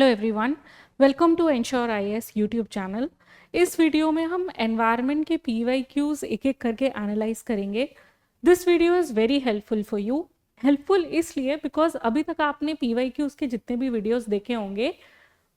Hello everyone, welcome to Ensure IAS YouTube channel. इस video में हम एनवायरनमेंट के पीवाईक्यूज एक एक करके एनालाइज करेंगे। This video is very helpful for you. Helpful इसलिए बिकॉज अभी तक आपने पीवाईक्यूज के जितने भी वीडियोस देखे होंगे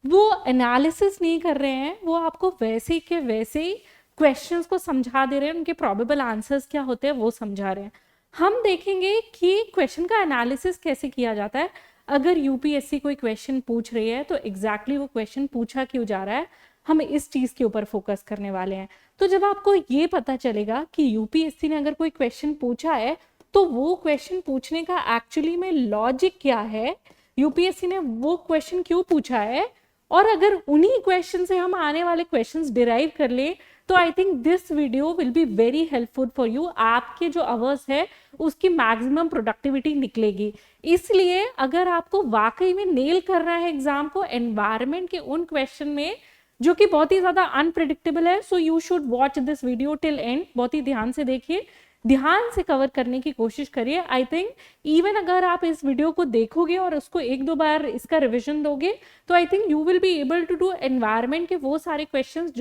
वो एनालिसिस नहीं कर रहे हैं, वो आपको वैसे के वैसे ही क्वेश्चंस को समझा दे रहे हैं, उनके प्रोबेबल आंसर्स क्या होते हैं वो समझा रहे हैं। हम देखेंगे कि क्वेश्चन का एनालिसिस कैसे किया जाता है। अगर यूपीएससी कोई क्वेश्चन पूछ रही है तो एग्जैक्टली वो क्वेश्चन पूछा क्यों जा रहा है, हम इस चीज के ऊपर फोकस करने वाले हैं। तो जब आपको ये पता चलेगा कि यूपीएससी ने अगर कोई क्वेश्चन पूछा है तो वो क्वेश्चन पूछने का एक्चुअली में लॉजिक क्या है, यूपीएससी ने वो क्वेश्चन क्यों पूछा है, और अगर उन्हीं क्वेश्चन से हम आने वाले क्वेश्चंस डिराइव कर ले तो I think this video will be very helpful for you. आपके जो अवर्स है उसकी मैक्सिमम प्रोडक्टिविटी निकलेगी। इसलिए अगर आपको वाकई में नेल करना है एग्जाम को एनवायरनमेंट के उन क्वेश्चन में जो कि बहुत ही ज्यादा अनप्रिडिक्टेबल है, so you should watch this video till and. बहुत ही ध्यान से देखिए, ध्यान से कवर करने की कोशिश करिए। आई थिंक इवन अगर आप इस वीडियो को देखोगे और उसको एक दो बार इसका रिविजन दोगे तो I think you will be able to do environment के वो सारे क्वेश्चंस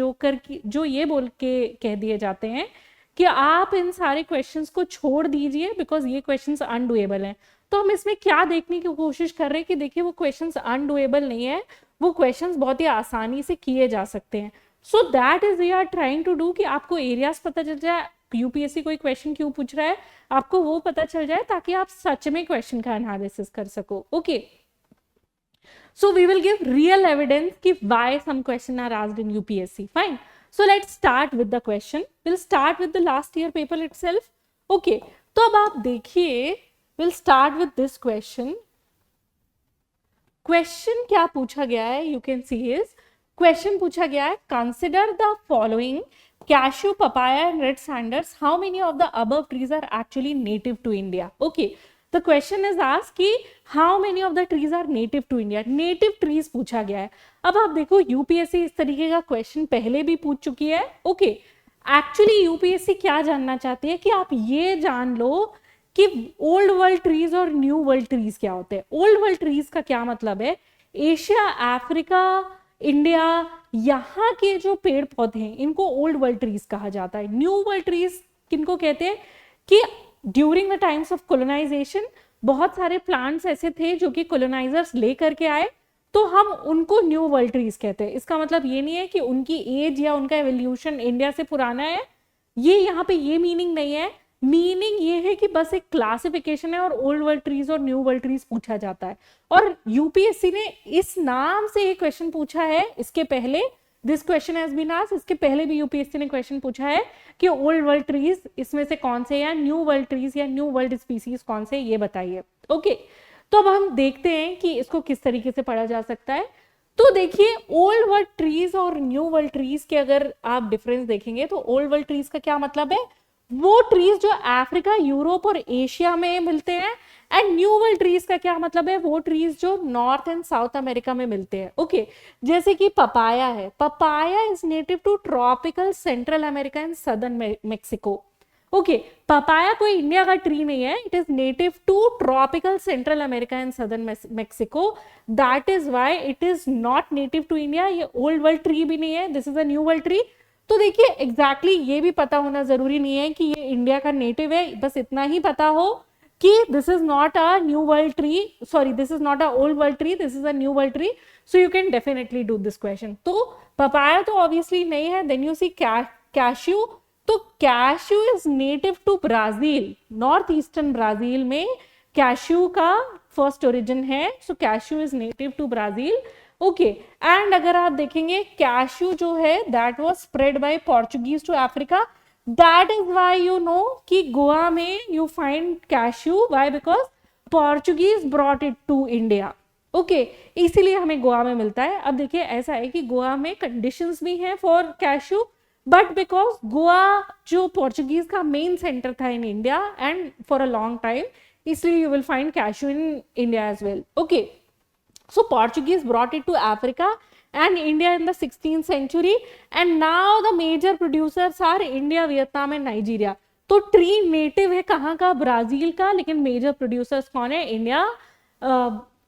जो ये बोल के कह दिए जाते हैं कि आप इन सारे क्वेश्चंस को छोड़ दीजिए बिकॉज ये क्वेश्चंस अनडूएबल हैं। तो हम इसमें क्या देखने की कोशिश कर रहे हैं कि देखिए वो क्वेश्चंस अनडूएबल नहीं है, वो क्वेश्चंस बहुत ही आसानी से किए जा सकते हैं। So that is we are trying to do कि आपको एरियाज पता चल जाए, यूपीएससी कोई क्वेश्चन क्यों पूछ रहा है आपको वो पता चल जाए ताकि आप सच में क्वेश्चन का एनालिसिस कर सको। Okay, so we will give real evidence कि why some question are asked in UPSC. Fine. So let's start with the question. We'll start with the last year paper itself. Okay. तो अब आप देखिए, we'll start with this question. Question क्या पूछा गया है? You can see is question पूछा गया है. Consider the following: cashew, papaya, and red sanders. How many of the above trees are actually native to India? Okay. The question is asked कि how many of the trees are native to India? Native trees पूछा गया है। अब आप देखो UPSC इस तरीके का क्वेश्चन पहले भी पूछ चुकी है। ओके, एक्चुअली यूपीएससी क्या जानना चाहती है कि आप ये जान लो कि ओल्ड वर्ल्ड ट्रीज और न्यू वर्ल्ड ट्रीज क्या होते हैं। ओल्ड वर्ल्ड ट्रीज का क्या मतलब है? एशिया, अफ्रीका, इंडिया, यहाँ के जो पेड़ पौधे हैं इनको ओल्ड वर्ल्ड ट्रीज कहा जाता है। न्यू वर्ल्ड ट्रीज किनको कहते हैं कि during the times of colonization बहुत सारे प्लांट्स ऐसे थे जो कि कोलोनाइजर्स ले करके आए, तो हम उनको न्यू वर्ल्ड ट्रीज कहते हैं। इसका मतलब ये नहीं है कि उनकी एज या उनका एवोल्यूशन इंडिया से पुराना है, ये यहाँ पे ये मीनिंग नहीं है। मीनिंग ये है कि बस एक क्लासिफिकेशन है और ओल्ड वर्ल्ड ट्रीज और न्यू वर्ल्ड ट्रीज पूछा जाता है। और यूपीएससी ने इस नाम से ये क्वेश्चन पूछा है। इसके पहले this question has been asked, इसके पहले भी यूपीएससी ने क्वेश्चन पूछा है कि ओल्ड वर्ल्ड ट्रीज इसमें से कौन से, या न्यू वर्ल्ड ट्रीज या न्यू वर्ल्ड स्पीसीज कौन से, ये बताइए। ओके, तो अब हम देखते हैं कि इसको किस तरीके से पढ़ा जा सकता है। तो देखिए, ओल्ड वर्ल्ड ट्रीज और न्यू वर्ल्ड ट्रीज के अगर आप डिफरेंस देखेंगे तो ओल्ड वर्ल्ड ट्रीज का क्या मतलब है? वो ट्रीज जो अफ्रीका, यूरोप और एशिया में मिलते हैं। एंड न्यू वर्ल्ड ट्रीज का क्या मतलब है? वो ट्रीज जो नॉर्थ एंड साउथ अमेरिका में मिलते हैं। ओके, जैसे कि पपाया है, papaya is native to tropical Central America and southern Mexico. Okay, papaya कोई इंडिया का ट्री नहीं है, it is native to tropical Central America and southern Mexico. That is why it is not native to India. ये old world tree भी नहीं है, this is a new world tree. तो देखिए एग्जैक्टली ये भी पता होना जरूरी नहीं है कि ये इंडिया का नेटिव है, बस इतना ही पता हो कि this is not a new world tree, sorry this is not a old world tree, this is a new world tree. So you can definitely do this question. तो पपाया तो obviously नहीं है। देन यू सी कैश्यू, तो cashew is native to Brazil, north eastern Brazil में cashew का first origin है। So cashew is native to Brazil. Okay, and अगर आप देखेंगे कैश्यू जो है that was spread by Portuguese to Africa. That is why you know कि गोवा में you find cashew, why? Because Portuguese brought it to India. Okay, इसीलिए हमें गोवा में मिलता है। अब देखिए ऐसा है कि गोवा में कंडीशंस भी हैं for cashew, but because Goa जो पोर्चुगीज का मेन सेंटर था in India and for a long time, इसलिए you will find cashew in India as well. Okay, so Portuguese brought it to Africa and India in the 16th century, and now the major producers are India, Vietnam and Nigeria. तो tree native है कहाँ का? Brazil का, लेकिन major producers कौन है? India,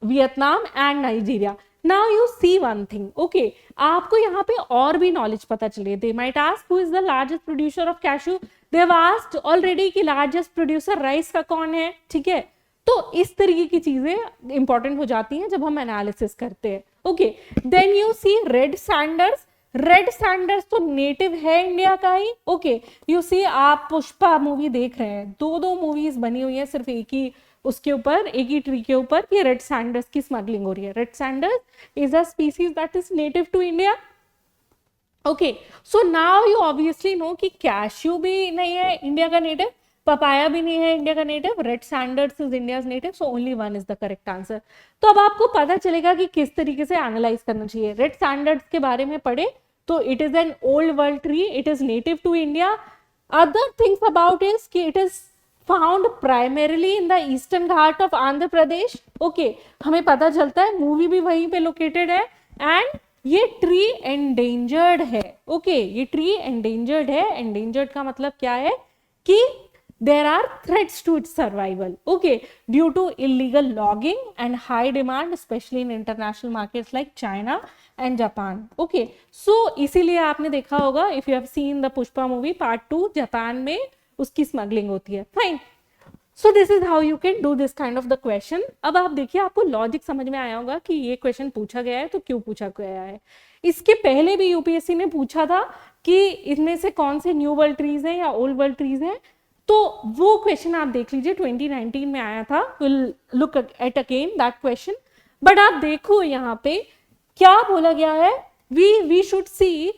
Vietnam and Nigeria. Now you see one thing, okay, आपको यहाँ पे और भी नॉलेज पता चले. They might ask who is the largest producer of cashew. They have asked already कि लार्जेस्ट प्रोड्यूसर राइस का कौन है. ठीक है, तो इस तरीके की चीजें इंपॉर्टेंट हो जाती हैं जब हम एनालिसिस करते हैं. Okay, then you see red sanders. Red sanders तो नेटिव है इंडिया का ही. ओके, यू सी आप पुष्पा मूवी देख रहे हैं, दो मूवीज बनी हुई है सिर्फ एक ही उसके ऊपर, एक ही ट्री के ऊपर, कि रेड सैंडर्स की स्मगलिंग हो रही है. Red sanders is a species that is native to India. Okay, so now you obviously know कि कैश्यू भी नहीं है इंडिया का नेटिव, पपाया भी नहीं है इंडिया का native, red sanders is India's native, so only one is the correct answer. तो अब आपको पता चलेगा कि किस तरीके से एनालाइज करना चाहिए. रेड सैंडर्स के बारे में पढ़े तो it is an old world tree, it is native to India. Other things about is कि it is found primarily in the eastern घाट ऑफ आंध्र प्रदेश. ओके, हमें पता चलता है मूवी भी वहीं पे लोकेटेड है. एंड ये ट्री एंडेंजर्ड है. ओके, ये ट्री एंडेंजर्ड है. एंडेंजर्ड का मतलब क्या है कि there are threats to its survival, okay, due to illegal logging and high demand especially in international markets like China and Japan. Okay, so इसीलिए आपने देखा होगा if you have seen the Pushpa movie part 2, Japan में उसकी smuggling होती है. Fine, so this is how you can do this kind of the question. अब आप देखिए, आपको लॉजिक समझ में आया होगा कि ये क्वेश्चन पूछा गया है तो क्यों पूछा गया है. इसके पहले भी यूपीएससी ने पूछा था कि इनमें से कौन से न्यू वर्ल्ड ट्रीज हैं या ओल्ड वर्ल्ड ट्रीज हैं, तो वो क्वेश्चन आप देख लीजिए 2019 में आया था. Will look at again that question. But आप देखो यहाँ पे क्या बोला गया है, वी शुड सी.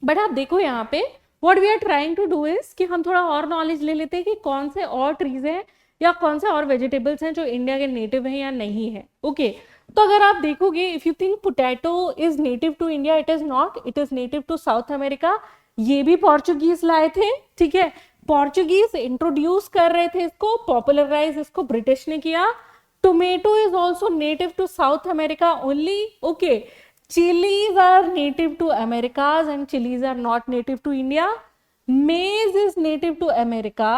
बट आप देखो यहाँ पे what we are trying to do is कि हम थोड़ा और नॉलेज ले लेते हैं कि कौन से और ट्रीज हैं या कौन से और वेजिटेबल्स हैं जो इंडिया के नेटिव हैं या नहीं है. ओके, तो अगर आप देखोगे, if you think potato is native to India, it is not, it is native to South America. ये भी पोर्चुगीज लाए थे. ठीक है, पोर्चुगीज इंट्रोड्यूस कर रहे थे इसको, पॉपुलराइज इसको ब्रिटिश ने किया. Tomato is also native to South America only. Okay, chilies are native to Americas and chilies are not native to India. Maize is native to America.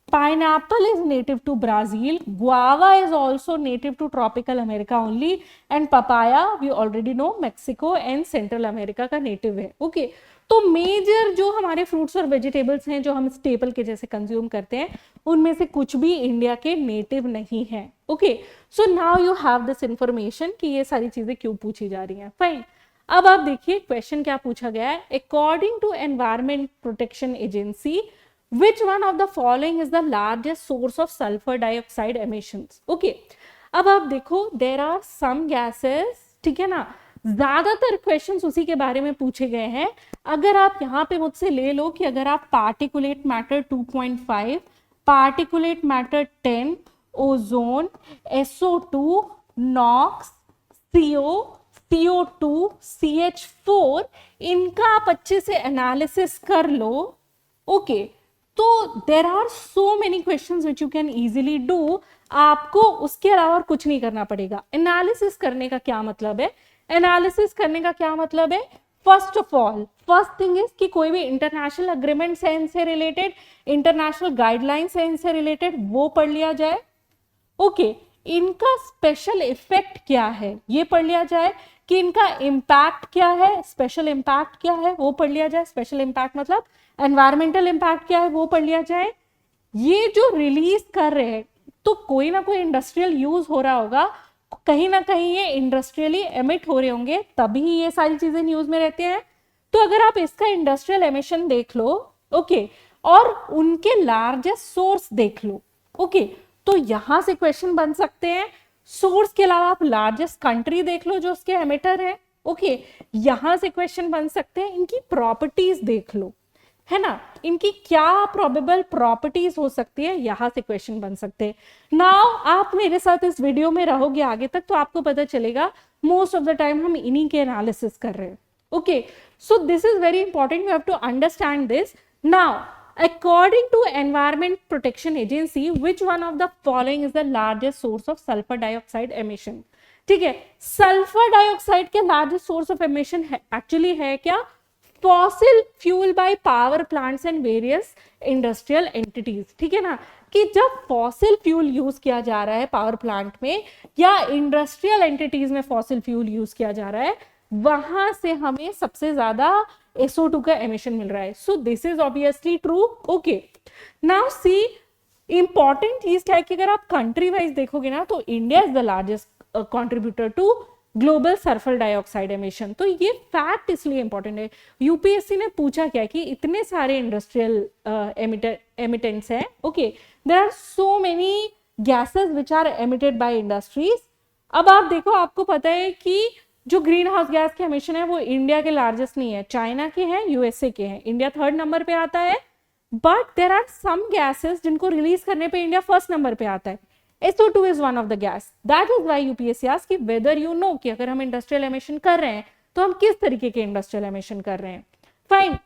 Pineapple is native to Brazil. Guava is also native to tropical America only. And papaya, we already know, Mexico and Central America का native है. Okay, तो major जो हमारे fruits और vegetables हैं जो हम staple के जैसे कंज्यूम करते हैं, उनमें से कुछ भी इंडिया के नेटिव नहीं है. Okay, so now you have this information कि ये सारी चीजें क्यों पूछी जा रही हैं. फाइन, अब आप देखिए क्वेश्चन क्या पूछा गया है. According to Environment Protection Agency, which one of the following is the largest source of sulfur dioxide emissions? Okay, अब आप देखो there are some gases. ठीक है ना, ज्यादातर क्वेश्चंस उसी के बारे में पूछे गए हैं. अगर आप यहाँ पे मुझसे ले लो कि अगर आप particulate matter 2.5, particulate matter 10, ozone, SO2, NOx, CO, CO2, CH4, इनका आप अच्छे से एनालिसिस कर लो. ओके, तो there are so many questions which you can easily do. आपको उसके अलावा और कुछ नहीं करना पड़ेगा. एनालिसिस करने का क्या मतलब है? एनालिसिस करने का क्या मतलब है? First of all, first thing is कि कोई भी इंटरनेशनल अग्रीमेंट है इनसे रिलेटेड, इंटरनेशनल गाइडलाइंस है इनसे रिलेटेड, वो पढ़ लिया जाए. ओके, इनका स्पेशल इफेक्ट क्या है ये पढ़ लिया जाए, कि इनका इम्पैक्ट क्या है, स्पेशल इम्पैक्ट क्या है वो पढ़ लिया जाए. स्पेशल इम्पैक्ट मतलब एनवायरमेंटल इम्पैक्ट क्या है वो पढ़ लिया जाए. ये जो रिलीज कर रहे हैं तो कोई ना कोई इंडस्ट्रियल यूज हो रहा होगा, कहीं ना कहीं ये इंडस्ट्रियली एमिट हो रहे होंगे, तभी ये सारी चीजें न्यूज में रहती हैं. तो अगर आप इसका इंडस्ट्रियल एमिशन देख लो, ओके, और उनके लार्जेस्ट सोर्स देख लो, ओके, तो यहां से क्वेश्चन बन सकते हैं. सोर्स के अलावा आप लार्जेस्ट कंट्री देख लो जो उसके एमिटर है. ओके, यहां से क्वेश्चन बन सकते हैं. इनकी प्रॉपर्टीज देख लो, है ना, इनकी क्या प्रोबेबल प्रॉपर्टीज हो सकती है, यहां से क्वेश्चन बन सकते हैं. नाउ आप मेरे साथ इस वीडियो में रहोगे आगे तक तो आपको पता चलेगा मोस्ट ऑफ द टाइम हम इन्हीं के एनालिसिस कर रहे हैं. Okay, so this is very important, you have to understand this. Now according to Environment Protection Agency, which one of the following is the largest source of sulfur dioxide emission? ठीक है, sulphur dioxide के largest source of emission actually है क्या? Fossil fuel by power plants and various industrial entities. ठीक है ना, कि जब फॉसिल फ्यूल यूज किया जा रहा है पावर प्लांट में या इंडस्ट्रियल एंटिटीज में फॉसिल फ्यूल यूज किया जा रहा है, वहां से हमें सबसे ज्यादा SO2 का एमिशन मिल रहा है. So this is obviously true. Okay, now see important चीज क्या है कि अगर आप कंट्री वाइज देखोगे ना तो India is the largest contributor to global sulphur dioxide emission. तो ये फैक्ट इसलिए इंपॉर्टेंट है. यूपीएससी ने पूछा क्या कि इतने सारे इंडस्ट्रियल एमिटेंट्स हैं. Okay, there are so many gases which are emitted by industries. अब आप देखो, आपको पता है कि जो ग्रीन हाउस गैस के एमिशन है वो इंडिया के लार्जेस्ट नहीं है, चाइना के हैं, यूएसए के हैं. इंडिया 3rd नंबर पे आता है. But there are some gases जिनको रिलीज करने पे इंडिया 1st नंबर पे आता है. SO2 is one of the gas. That is why UPSC asks कि whether you know कि अगर हम इंडस्ट्रियल एमिशन कर रहे हैं तो हम किस तरीके के इंडस्ट्रियल एमिशन कर रहे हैं. Fine.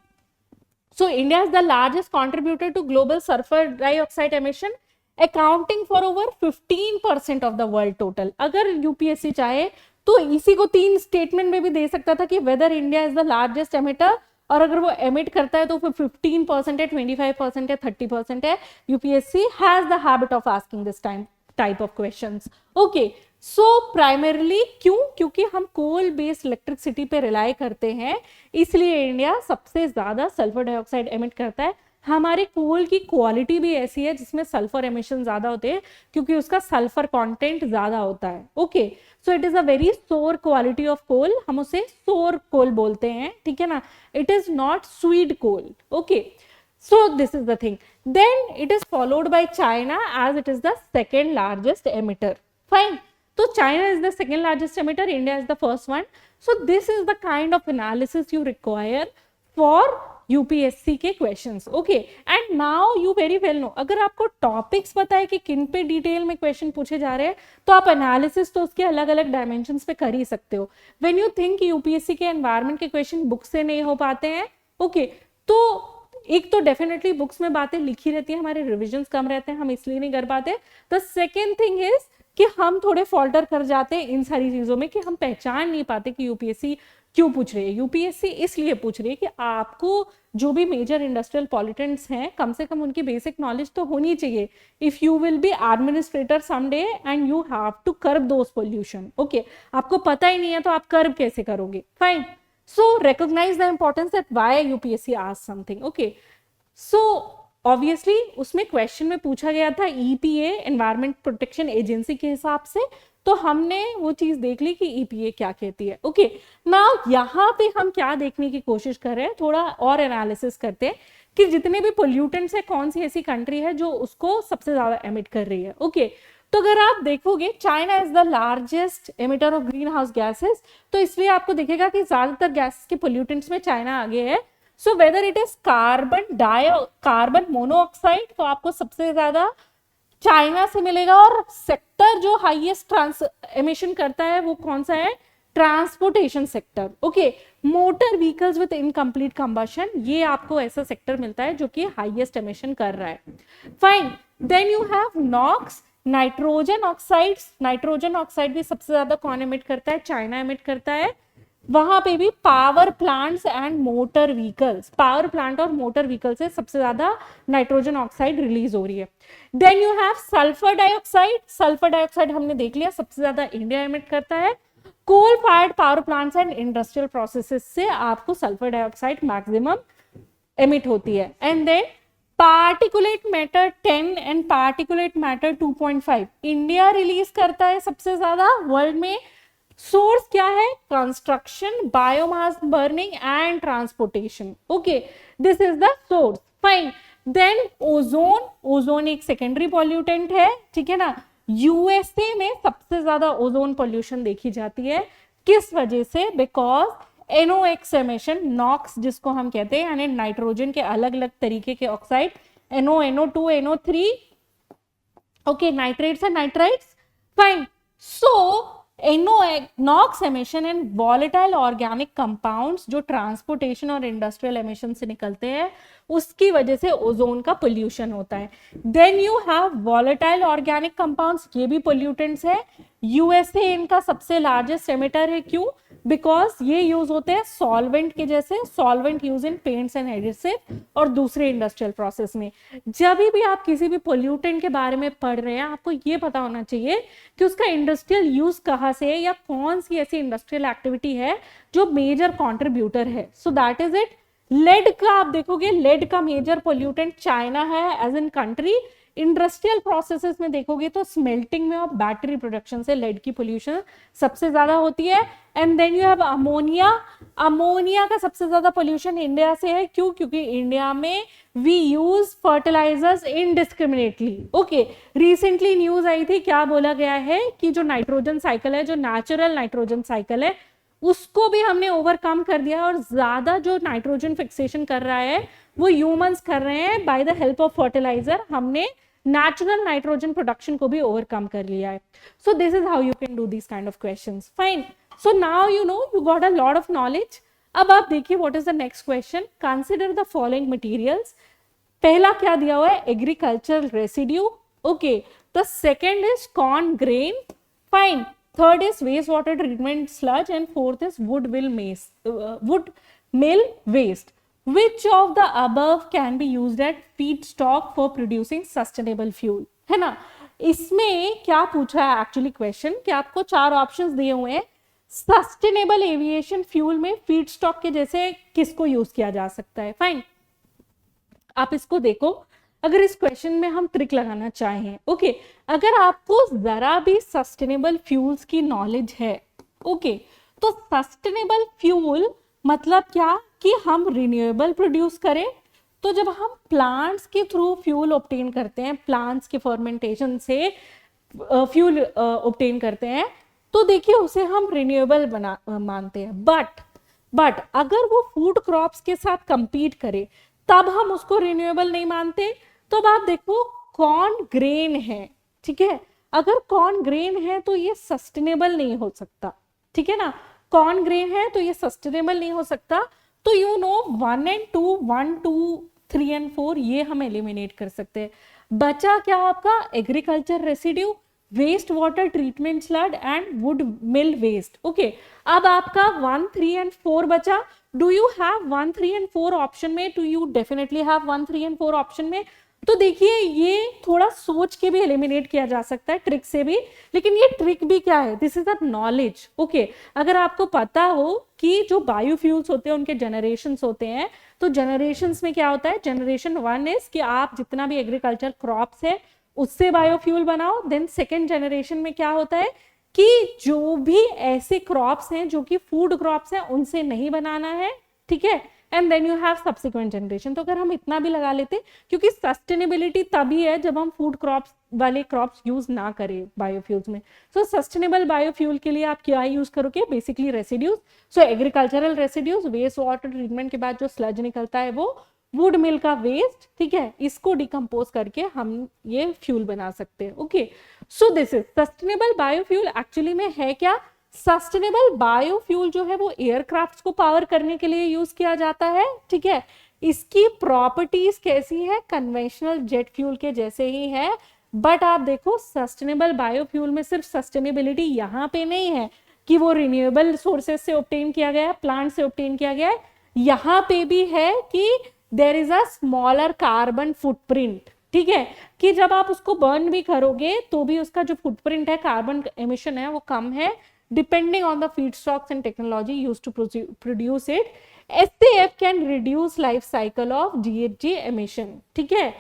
So India is the largest contributor to global sulphur dioxide emission, accounting for over 15% of the world total. अगर यूपीएससी चाहे तो इसी को 3 स्टेटमेंट में भी दे सकता था कि weather India is the largest emitter, और अगर वो एमिट करता है तो फिर 15% है, 25% है, 30% है. UPSC has the habit of asking this type of questions. Okay, so primarily क्योंकि हम कोल बेस्ड इलेक्ट्रिसिटी पे रिलाई करते हैं, इसलिए इंडिया सबसे ज्यादा सल्फर डाइऑक्साइड एमिट करता है. हमारे कोल की क्वालिटी भी ऐसी है जिसमें सल्फर एमिशन ज्यादा होते हैं क्योंकि उसका सल्फर कंटेंट ज्यादा होता है. Okay, so it is a very sour quality of coal. हम उसे सोर कोल बोलते हैं, ठीक है ना. It is not sweet coal. Okay, so this is the thing. Then it is followed by China as it is the second largest emitter. Fine. तो China is the second largest emitter, India is the first one. So this is the kind of analysis you require for UPSC के questions. Okay, and now you very well know, अगर आपको topics पता है कि किन पे detail में question पूछे जा रहे हैं तो आप एनालिसिस तो उसके अलग अलग डायमेंशंस पे कर ही सकते हो. व्हेन यू थिंक यूपीएससी के एनवायरनमेंट के क्वेश्चन बुक से नहीं हो पाते हैं, ओके, तो एक तो डेफिनेटली बुक्स में बातें लिखी रहती है, हमारे रिविजन्स कम रहते हैं, हम इसलिए नहीं कर पाते. द सेकेंड थिंग इज कि हम थोड़े फॉल्टर कर जाते हैं इन सारी चीजों में कि हम पहचान नहीं पाते कि यूपीएससी क्यों पूछ रही है. यूपीएससी इसलिए पूछ रही है कि आपको जो भी मेजर इंडस्ट्रियल पॉल्यूटेंट्स हैं कम से कम उनकी बेसिक नॉलेज तो होनी चाहिए. If you will be administrator someday and you have to curb those pollution. Okay, आपको पता ही नहीं है तो आप कर्ब कैसे करोगे. Fine. So recognize the importance that why UPSC asks something. Okay, so obviously उसमें क्वेश्चन में पूछा गया था EPA एनवायरमेंट प्रोटेक्शन एजेंसी के हिसाब से, तो हमने वो चीज देख ली कि EPA क्या कहती है. ओके, नाउ यहाँ पे हम क्या देखने की कोशिश कर रहे हैं, थोड़ा और एनालिसिस करते हैं कि जितने भी पोल्यूटेंट्स है कौन सी ऐसी कंट्री है जो उसको सबसे ज्यादा एमिट कर रही है. ओके, तो अगर आप देखोगे China is the largest emitter of green house gases, तो इसलिए आपको दिखेगा कि ज्यादातर गैसेस के पोल्यूटेंट्स में चाइना आगे है. So whether it is carbon monoxide, तो आपको सबसे ज्यादा चाइना से मिलेगा. और सेक्टर जो हाईएस्ट एमिशन करता है वो कौन सा है, transportation sector. Okay, motor vehicles with incomplete combustion, ये आपको ऐसा सेक्टर मिलता है जो कि हाईएस्ट एमिशन कर रहा है. Fine. Then you have NOx, nitrogen oxides. Nitrogen oxide भी सबसे ज्यादा कौन एमिट करता है, चाइना एमिट करता है. वहां पे भी power plants and motor vehicles, power plant और मोटर व्हीकल से सबसे ज्यादा नाइट्रोजन ऑक्साइड रिलीज हो रही है. Then you have sulphur dioxide. Sulphur dioxide हमने देख लिया सबसे ज्यादा इंडिया एमिट करता है. Coal fired power plants and industrial processes से आपको सल्फर डाइऑक्साइड मैक्सिमम एमिट होती है. And then particulate matter 10 and particulate matter 2.5 India release करता है सबसे ज्यादा वर्ल्ड में. सोर्स क्या है, construction, biomass burning and transportation. Okay, this is the source. Fine. Then ozone. Ozone एक सेकेंडरी पॉल्यूटेंट है, ठीक है ना. यूएसए में सबसे ज्यादा ओजोन पॉल्यूशन देखी जाती है. किस वजह से, बिकॉज NOx एमिशन, नॉक्स जिसको हम कहते हैं, यानी नाइट्रोजन के अलग अलग तरीके के oxide, NO, NO2, NO3, okay, nitrates and nitrites. Fine. So NOx emission and volatile organic compounds जो ट्रांसपोर्टेशन और इंडस्ट्रियल एमिशन से निकलते हैं, उसकी वजह से ओजोन का पोल्यूशन होता है. Then you have volatile organic compounds, ये भी पोल्यूटेंट्स है. यूएसए इनका सबसे लार्जेस्ट एमिटर है. क्यों, बिकॉज ये यूज होते हैं सॉल्वेंट के जैसे, solvent use in paints and adhesive और दूसरे इंडस्ट्रियल प्रोसेस में। जब भी आप किसी भी पोल्यूटेंट के बारे में पढ़ रहे हैं, आपको ये पता होना चाहिए कि उसका इंडस्ट्रियल यूज कहाँ से है या कौन सी ऐसी इंडस्ट्रियल एक्टिविटी है जो मेजर कॉन्ट्रीब्यूटर है। So that is it. Lead का आप देखोगे, लेड का मेजर पोल्यूटेंट चाइना है as in country. Industrial processes में देखोगे तो स्मेल्टिंग में और बैटरी प्रोडक्शन से लेड की पोल्यूशन सबसे ज्यादा होती है। And then you have ammonia. Ammonia का सबसे ज्यादा पोल्यूशन इंडिया से है। क्यों? क्योंकि इंडिया में we use fertilisers indiscriminately. Okay, recently news आई थी, क्या बोला गया है कि जो नाइट्रोजन साइकिल है, जो नेचुरल नाइट्रोजन साइकिल है, उसको भी हमने ओवरकम कर दिया है और ज्यादा जो नाइट्रोजन फिक्सेशन कर रहा है वो ह्यूमंस कर रहे हैं by the help of fertiliser. हमने नेचुरल नाइट्रोजन प्रोडक्शन को भी ओवरकम कर लिया है। So this is how you can do this kind of questions. Fine, so now you know you got a lot of knowledge. अब आप देखिए what is the next question. Consider the following materials. पहला क्या दिया हुआ है? Agricultural residue. Okay, the second is corn grain. Fine, third is wastewater treatment sludge, and fourth is wood mill waste. Which of the above can be used as feedstock for producing sustainable fuel? है ना? इसमें क्या पूछा है actually question कि आपको 4 options दिए हुए हैं। सस्टेनेबल एविएशन फ्यूल में फीडस्टॉक के जैसे किसको यूज किया जा सकता है? फाइन, आप इसको देखो। अगर इस क्वेश्चन में हम ट्रिक लगाना चाहें, ओके, अगर आपको जरा भी सस्टेनेबल फ्यूल्स की नॉलेज है, ओके, तो सस्टेनेबल फ्यूल मतलब क्या कि हम रिन्यूएबल प्रोड्यूस करें। तो जब हम प्लांट्स के थ्रू फ्यूल ऑब्टेन करते हैं, प्लांट्स के फर्मेंटेशन से फ्यूल ऑब्टेन करते हैं, तो देखिए उसे हम रिन्यूएबल मानते हैं। बट अगर वो फूड क्रॉप्स के साथ कंपीट करे तब हम उसको रिन्यूएबल नहीं मानते। तो अब आप देखो, कॉर्न ग्रेन है, ठीक है, अगर कॉर्न ग्रेन है तो ये सस्टेनेबल नहीं हो सकता, ठीक है ना। कॉर्न ग्रेन है तो ये सस्टेनेबल नहीं हो सकता। तो यू नो 1 and 2, 1, 2, 3 and 4 ये हम एलिमिनेट कर सकते हैं। बचा क्या आपका? Agriculture residue, waste water treatment sludge and wood mill waste. Okay, अब आपका 1, 3 and 4 बचा। Do you have 1, 3 and 4 option में? Do you definitely have 1, 3 and 4 option में। तो देखिए ये थोड़ा सोच के भी एलिमिनेट किया जा सकता है, ट्रिक से भी। लेकिन ये ट्रिक भी क्या है? This is a knowledge. Okay, अगर आपको पता हो कि जो बायोफ्यूल्स होते हैं उनके जनरेशंस होते हैं, तो जनरेशंस में क्या होता है? जनरेशन 1 इज कि आप जितना भी एग्रीकल्चर क्रॉप्स है उससे बायोफ्यूल बनाओ। देन सेकेंड जनरेशन में क्या होता है कि जो भी ऐसे क्रॉप्स हैं जो कि फूड क्रॉप्स हैं उनसे नहीं बनाना है, ठीक है। And then you have subsequent generation. तो अगर हम इतना भी लगा लेते, क्योंकि सस्टेनेबिलिटी तभी है जब हम फूड क्रॉप्स वाले क्रॉप्स यूज ना करें बायोफ्यूल्स में। सो सस्टेनेबल बायोफ्यूल के लिए आप क्या यूज करोगे? Basically residues. So agricultural residues, waste water treatment के बाद जो स्लज निकलता है वो वुड मिल का वेस्ट, ठीक है, इसको डिकम्पोज करके हम ये फ्यूल बना सकते हैं। Okay, so this is sustainable biofuel. Actually में है क्या? सस्टेनेबल बायोफ्यूल जो है वो एयरक्राफ्ट्स को पावर करने के लिए यूज किया जाता है, ठीक है। इसकी प्रॉपर्टीज कैसी है? कन्वेंशनल जेट फ्यूल के जैसे ही है। बट आप देखो सस्टेनेबल बायोफ्यूल में सिर्फ सस्टेनेबिलिटी यहाँ पे नहीं है कि वो रिन्यूएबल सोर्सेज से ऑब्टेन किया गया है, प्लांट से ऑब्टेन किया गया है, यहाँ पे भी है कि there is a smaller carbon footprint, ठीक है, कि जब आप उसको बर्न भी करोगे तो भी उसका जो फुटप्रिंट है, कार्बन एमिशन है, वो कम है, depending on the feedstocks and technology used to produce it. SAF can reduce life cycle of GHG emission, ठीक है।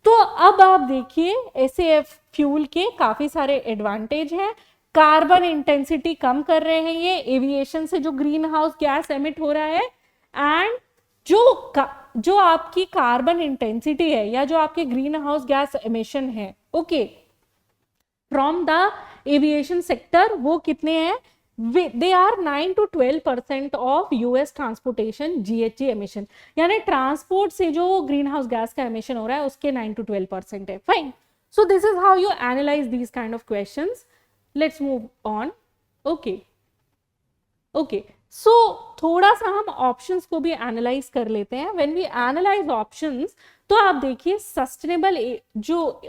तो अब आप देखिए SAF फ्यूल के काफी सारे एडवांटेज हैं। कार्बन इंटेंसिटी कम कर रहे हैं ये, एविएशन से जो ग्रीन हाउस गैस एमिट हो रहा है, एंड जो आपकी कार्बन इंटेंसिटी है या जो आपके ग्रीन हाउस गैस एमिशन है, okay, from the aviation sector, वो कितने हैं? They are 9 to 12% of US transportation GHG emission, यानी ट्रांसपोर्ट से जो ग्रीन हाउस गैस का एमिशन हो रहा है उसके 9 to 12% है। Fine, so this is how you analyse these kind of questions. Let's move on. Okay, so थोड़ा सा हम ऑप्शंस को भी एनालाइज कर लेते हैं। व्हेन वी एनालाइज ऑप्शंस, तो आप देखिए सस्टेनेबल जो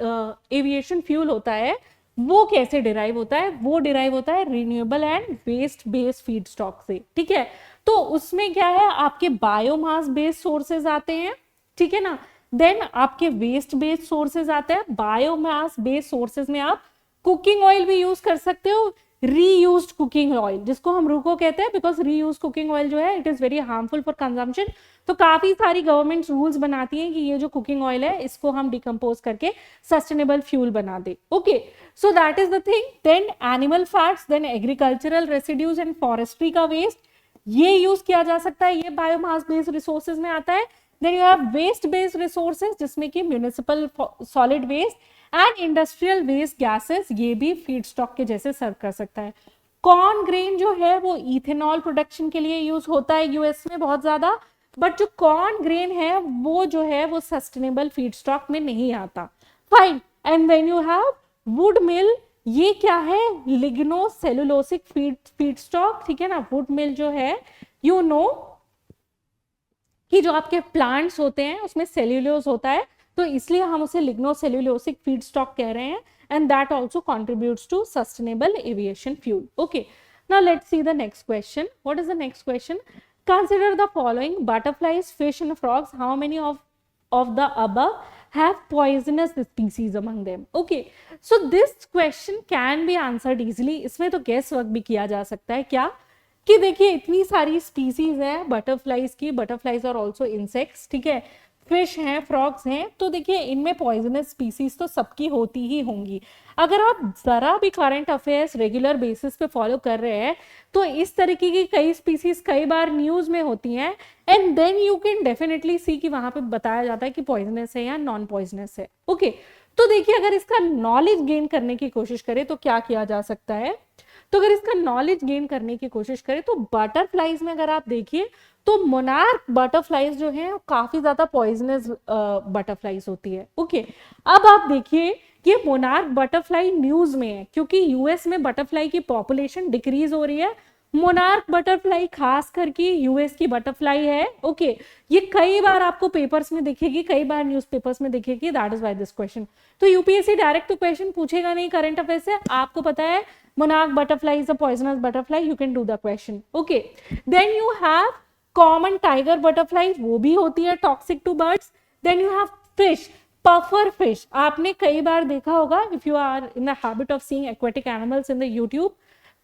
एविएशन फ्यूल होता है वो कैसे डिराइव होता है? वो डिराइव होता है renewable and waste based feedstock से, ठीक है। तो उसमें क्या है, आपके बायोमास बेस्ड सोर्सेज आते हैं, ठीक है ना, देन आपके वेस्ट बेस्ड सोर्सेज आते हैं। बायोमास बेस्ड सोर्सेज में आप कुकिंग ऑयल भी यूज कर सकते हो, रीयूज्ड कुकिंग ऑयल जिसको हम रूको कहते हैं, बिकॉज रीयूज कुकिंग ऑयल जो है it is very harmful for consumption. तो काफी सारी गवर्नमेंट रूल्स बनाती हैं कि ये जो कुकिंग ऑयल है इसको हम डिकम्पोज करके सस्टेनेबल फ्यूल बना दे। Okay, so that is the thing. Then animal fats, then agricultural residues and forestry का वेस्ट, ये यूज किया जा सकता है, ये बायोमास बेस्ड रिसोर्सेज में आता है। Then you have waste based resources जिसमें कि municipal solid waste and industrial waste gases, ये भी फीड स्टॉक के जैसे सर्व कर सकता है। कॉर्न ग्रेन जो है वो इथेनॉल प्रोडक्शन के लिए यूज होता है यूएस में बहुत ज्यादा, बट जो कॉर्न ग्रेन है वो जो है वो सस्टेनेबल फीड स्टॉक में नहीं आता। Fine, and then you have wood mill, ये क्या है, लिग्नो सेलुलोसिक फीड स्टॉक, ठीक है ना। वुड मिल जो है यू नो कि जो आपके प्लांट्स होते हैं उसमें सेल्यूलोज होता है, तो इसलिए हम उसे लिग्नोसेल्यूलोसिक फीड स्टॉक कह रहे हैं, and that also contributes to sustainable aviation fuel. Okay, now let's see the next question. What is the next question? Consider the following butterflies, fish and frogs, how many of the above have poisonous species among them? Okay, so this question can be answered easily. इसमें तो guess work भी किया जा सकता है, क्या कि देखिए इतनी सारी स्पीसीज है बटरफ्लाइज की, बटरफ्लाइज और ऑल्सो इंसेक्ट्स, ठीक है, फिश हैं, फ्रॉग्स हैं, तो देखिए इनमें पॉइजनस स्पीसीज तो सबकी होती ही होंगी। अगर आप जरा भी करंट अफेयर्स रेगुलर बेसिस पे फॉलो कर रहे हैं तो इस तरीके की कई स्पीसीज कई बार न्यूज में होती हैं, and then you can definitely see कि वहां पे बताया जाता है कि पॉइजनस है या नॉन पॉइजनस है। ओके, तो देखिए अगर इसका नॉलेज गेन करने की कोशिश करें तो क्या किया जा सकता है? तो अगर इसका नॉलेज गेन करने की कोशिश करें तो बटरफ्लाइज में अगर आप देखिए तो मोनार्क बटरफ्लाइज जो है काफी ज्यादा पॉइजनस बटरफ्लाइज होती है। ओके, अब आप देखिए ये मोनार्क बटरफ्लाई न्यूज में है क्योंकि यूएस में बटरफ्लाई की पॉपुलेशन डिक्रीज हो रही है। मोनार्क बटरफ्लाई खास करके यूएस की बटरफ्लाई है। ओके, ये कई बार आपको पेपर्स में दिखेगी, कई बार न्यूज़पेपर्स में दिखेगी, that is why this question. तो यूपीएससी डायरेक्ट तो क्वेश्चन पूछेगा नहीं करंट अफेयर से, आपको पता है monarch butterfly is a poisonous butterfly, you can do the question. Okay, then you have common tiger butterfly, वो भी होती है toxic to birds. Then you have fish, puffer fish, आपने कई बार देखा होगा if you are in the habit of seeing aquatic animals in the YouTube,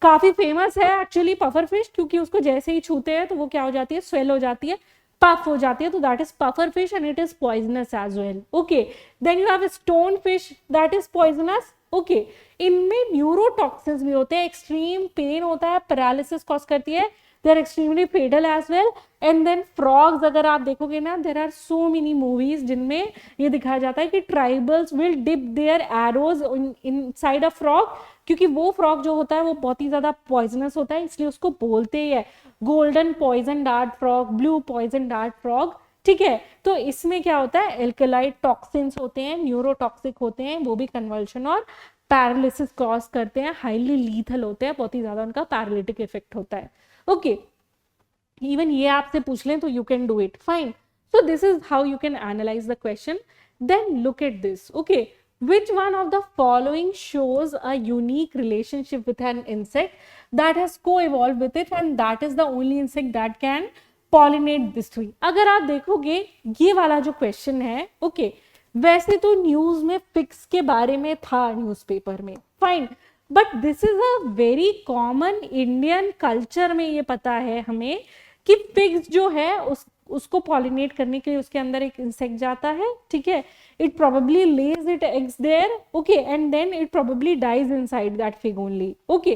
काफी famous है एक्चुअली पफर फिश, क्योंकि उसको जैसे ही छूते हैं तो वो क्या हो जाती है, स्वेल हो जाती है, पफ हो जाती है, तो that is puffer fish and it is poisonous as well. Okay, then you have stone fish, that is poisonous. Okay, इनमें न्यूरोटॉक्सिन्स भी होते हैं, एक्सट्रीम पेन होता है, पैरालिसिस कॉज करती है, they are extremely fatal as well. And then frogs अगर आप देखोगे ना, there are so many movies जिनमें ये दिखाया जाता है कि tribals will dip their arrows inside a frog, क्योंकि वो फ्रॉग जो होता है वो बहुत ही ज्यादा पॉइजनस होता है, इसलिए उसको बोलते ही है golden poison dart frog, blue poison dart frog. ठीक है, तो इसमें क्या होता है, एल्कलाइड टॉक्सिन्स होते हैं, न्यूरोटॉक्सिक होते हैं, वो भी कन्वल्शन और पैरालिसिस कॉज करते हैं, हाईली लीथल होते हैं, बहुत ही ज्यादा उनका पैरालिटिक इफेक्ट होता है। ओके, इवन ये आपसे पूछ लें तो you can do it, fine. So this is how you can analyse the question. Then look at this. Okay, which one of the following shows a unique relationship with an insect that has co-evolved with it and that is the only insect that can pollinate this tree? अगर आप देखोगे ये वाला जो question है, okay, वैसे तो news में फिक्स के बारे में था न्यूज़पेपर में, fine, but this is a very common Indian culture में, ये पता है हमें कि पिग्स जो है उसको पॉलिनेट करने के लिए उसके अंदर एक इंसेक्ट जाता है, ठीक है, it probably lays its eggs there, okay, and then it probably dies inside that fig only. Okay,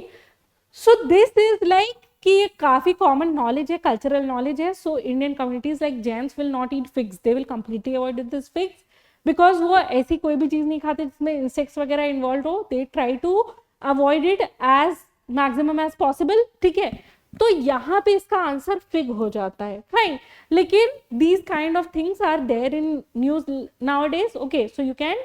so this is like कि ये काफी कॉमन नॉलेज है, कल्चरल नॉलेज है, so Indian communities like Jains will not eat figs, they will completely avoid this figs, because वो ऐसी कोई भी चीज नहीं खाते जिसमें इंसेक्ट्स वगैरह इन्वॉल्व हो, they try to avoid it as maximum as possible. ठीक है, तो यहाँ पे इसका आंसर फिग हो जाता है, फाइन, लेकिन these kind of things are there in news nowadays. Okay, so you can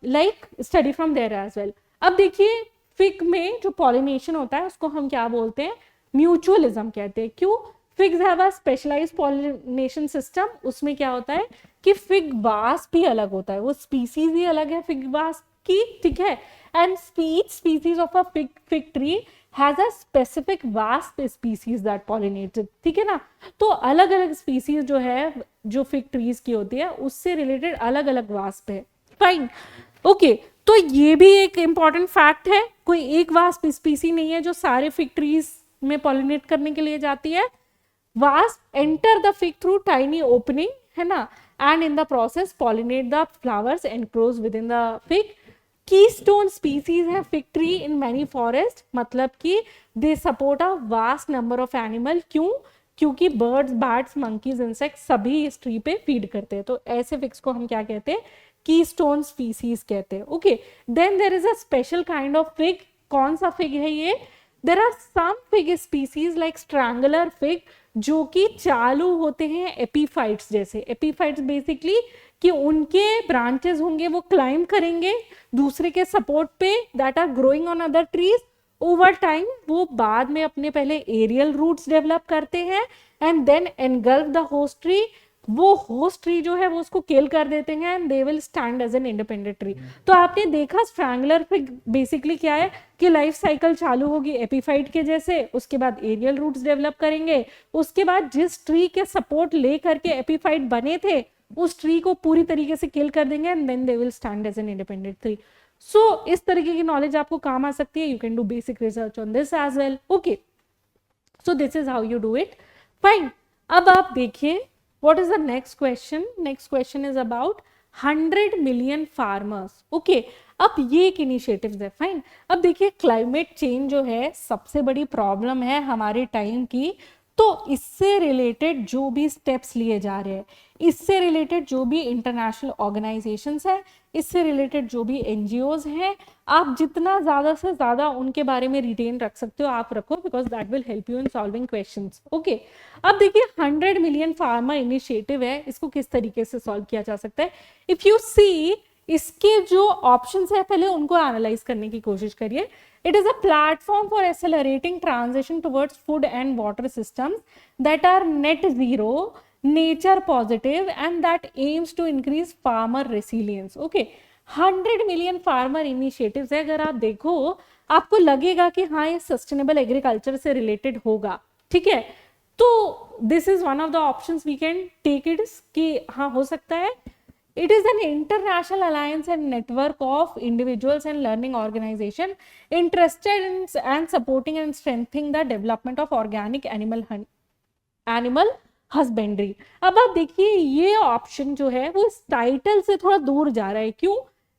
like study from there as well. अब देखिए फिग में जो पॉलिनेशन होता है उसको हम क्या बोलते हैं, म्यूचुअलिज्म कहते हैं। क्यों? Figs have a specialised pollination system. उसमें क्या होता है कि फिग वास्प भी अलग होता है, वो स्पीसीज ही अलग है फिग वास्प की, ठीक है, and each species of a fig tree has a specific wasp species that pollinates it. ठीक है ना, तो अलग अलग स्पीसीज जो है जो फिग ट्रीज की होती है उससे रिलेटेड अलग अलग वास्प है. फाइन, ओके, तो ये भी एक इंपॉर्टेंट फैक्ट है, कोई एक वास्प स्पीसी नहीं है जो सारे फिग ट्रीज में पॉलिनेट करने के लिए जाती है. Wasp enter the fig through tiny opening, है ना, and in the process pollinate the flowers enclose within the fig. Keystone species है fig tree in many forest, मतलब कि they support a vast number of animal. क्यों? क्योंकि birds, bats, monkeys, insect सभी इस tree पे feed करते हैं. तो ऐसे फिग्स को हम क्या कहते हैं? कीस्टोन स्पीसीज कहते हैं. Okay, then there is a special kind of fig. कौन सा फिग है ये? There are some fig species like strangler fig जो कि चालू होते हैं एपीफाइट्स जैसे. एपीफाइट्स बेसिकली कि उनके ब्रांचेस होंगे वो क्लाइंब करेंगे दूसरे के सपोर्ट पे, that are growing on other trees. Over time वो बाद में अपने पहले एरियल रूट्स डेवलप करते हैं and then engulf the host tree. वो होस्ट ट्री जो है वो उसको किल कर देते हैं and they will stand as an independent tree. तो आपने देखा स्ट्रैंगुलर फिग बेसिकली क्या है कि लाइफ साइकिल चालू होगी एपीफाइट के जैसे, उसके बाद एरियल रूट्स डेवलप करेंगे, उसके बाद जिस ट्री के सपोर्ट ले करके एपीफाइट बने थे उस ट्री को पूरी तरीके से किल कर देंगे and then they will stand as an independent tree. So इस तरीके की नॉलेज आपको काम आ सकती है. You can do basic research on this as well. Okay, so this is how you do it. Fine, अब आप देखिए what is the next question. Next question is about 100 million farmers. okay, अब ये एक इनिशिएटिव्स है. Fine, अब देखिए climate change जो है सबसे बड़ी प्रॉब्लम है हमारे टाइम की. तो इससे रिलेटेड जो भी स्टेप्स लिए जा रहे हैं, इससे रिलेटेड जो भी इंटरनेशनल ऑर्गेनाइजेशंस है, इससे रिलेटेड जो भी एनजीओज हैं, आप जितना ज़्यादा से ज़्यादा उनके बारे में रिटेन रख सकते हो आप रखो, because that will help you in solving questions. Okay, अब देखिए 100 मिलियन फार्मर इनिशिएटिव है, इसको किस तरीके से सॉल्व किया जा सकता है. इफ यू सी इसके जो ऑप्शंस है पहले उनको एनालाइज करने की कोशिश करिए. It is a platform for accelerating transition towards food and water systems that are net zero, nature positive, and that aims to increase farmer resilience. Okay, 100 million farmer initiatives है. अगर आप देखो आपको लगेगा कि हाँ ये सस्टेनेबल एग्रीकल्चर से रिलेटेड होगा, ठीक है, तो this is one of the options we can take it कि हाँ हो सकता है. It is an international alliance and network of individuals and learning organization interested in and supporting and strengthening the development of organic animal husbandry. अब आप देखिए ये option जो है वो इस टाइटल से थोड़ा दूर जा रहा है. क्यों?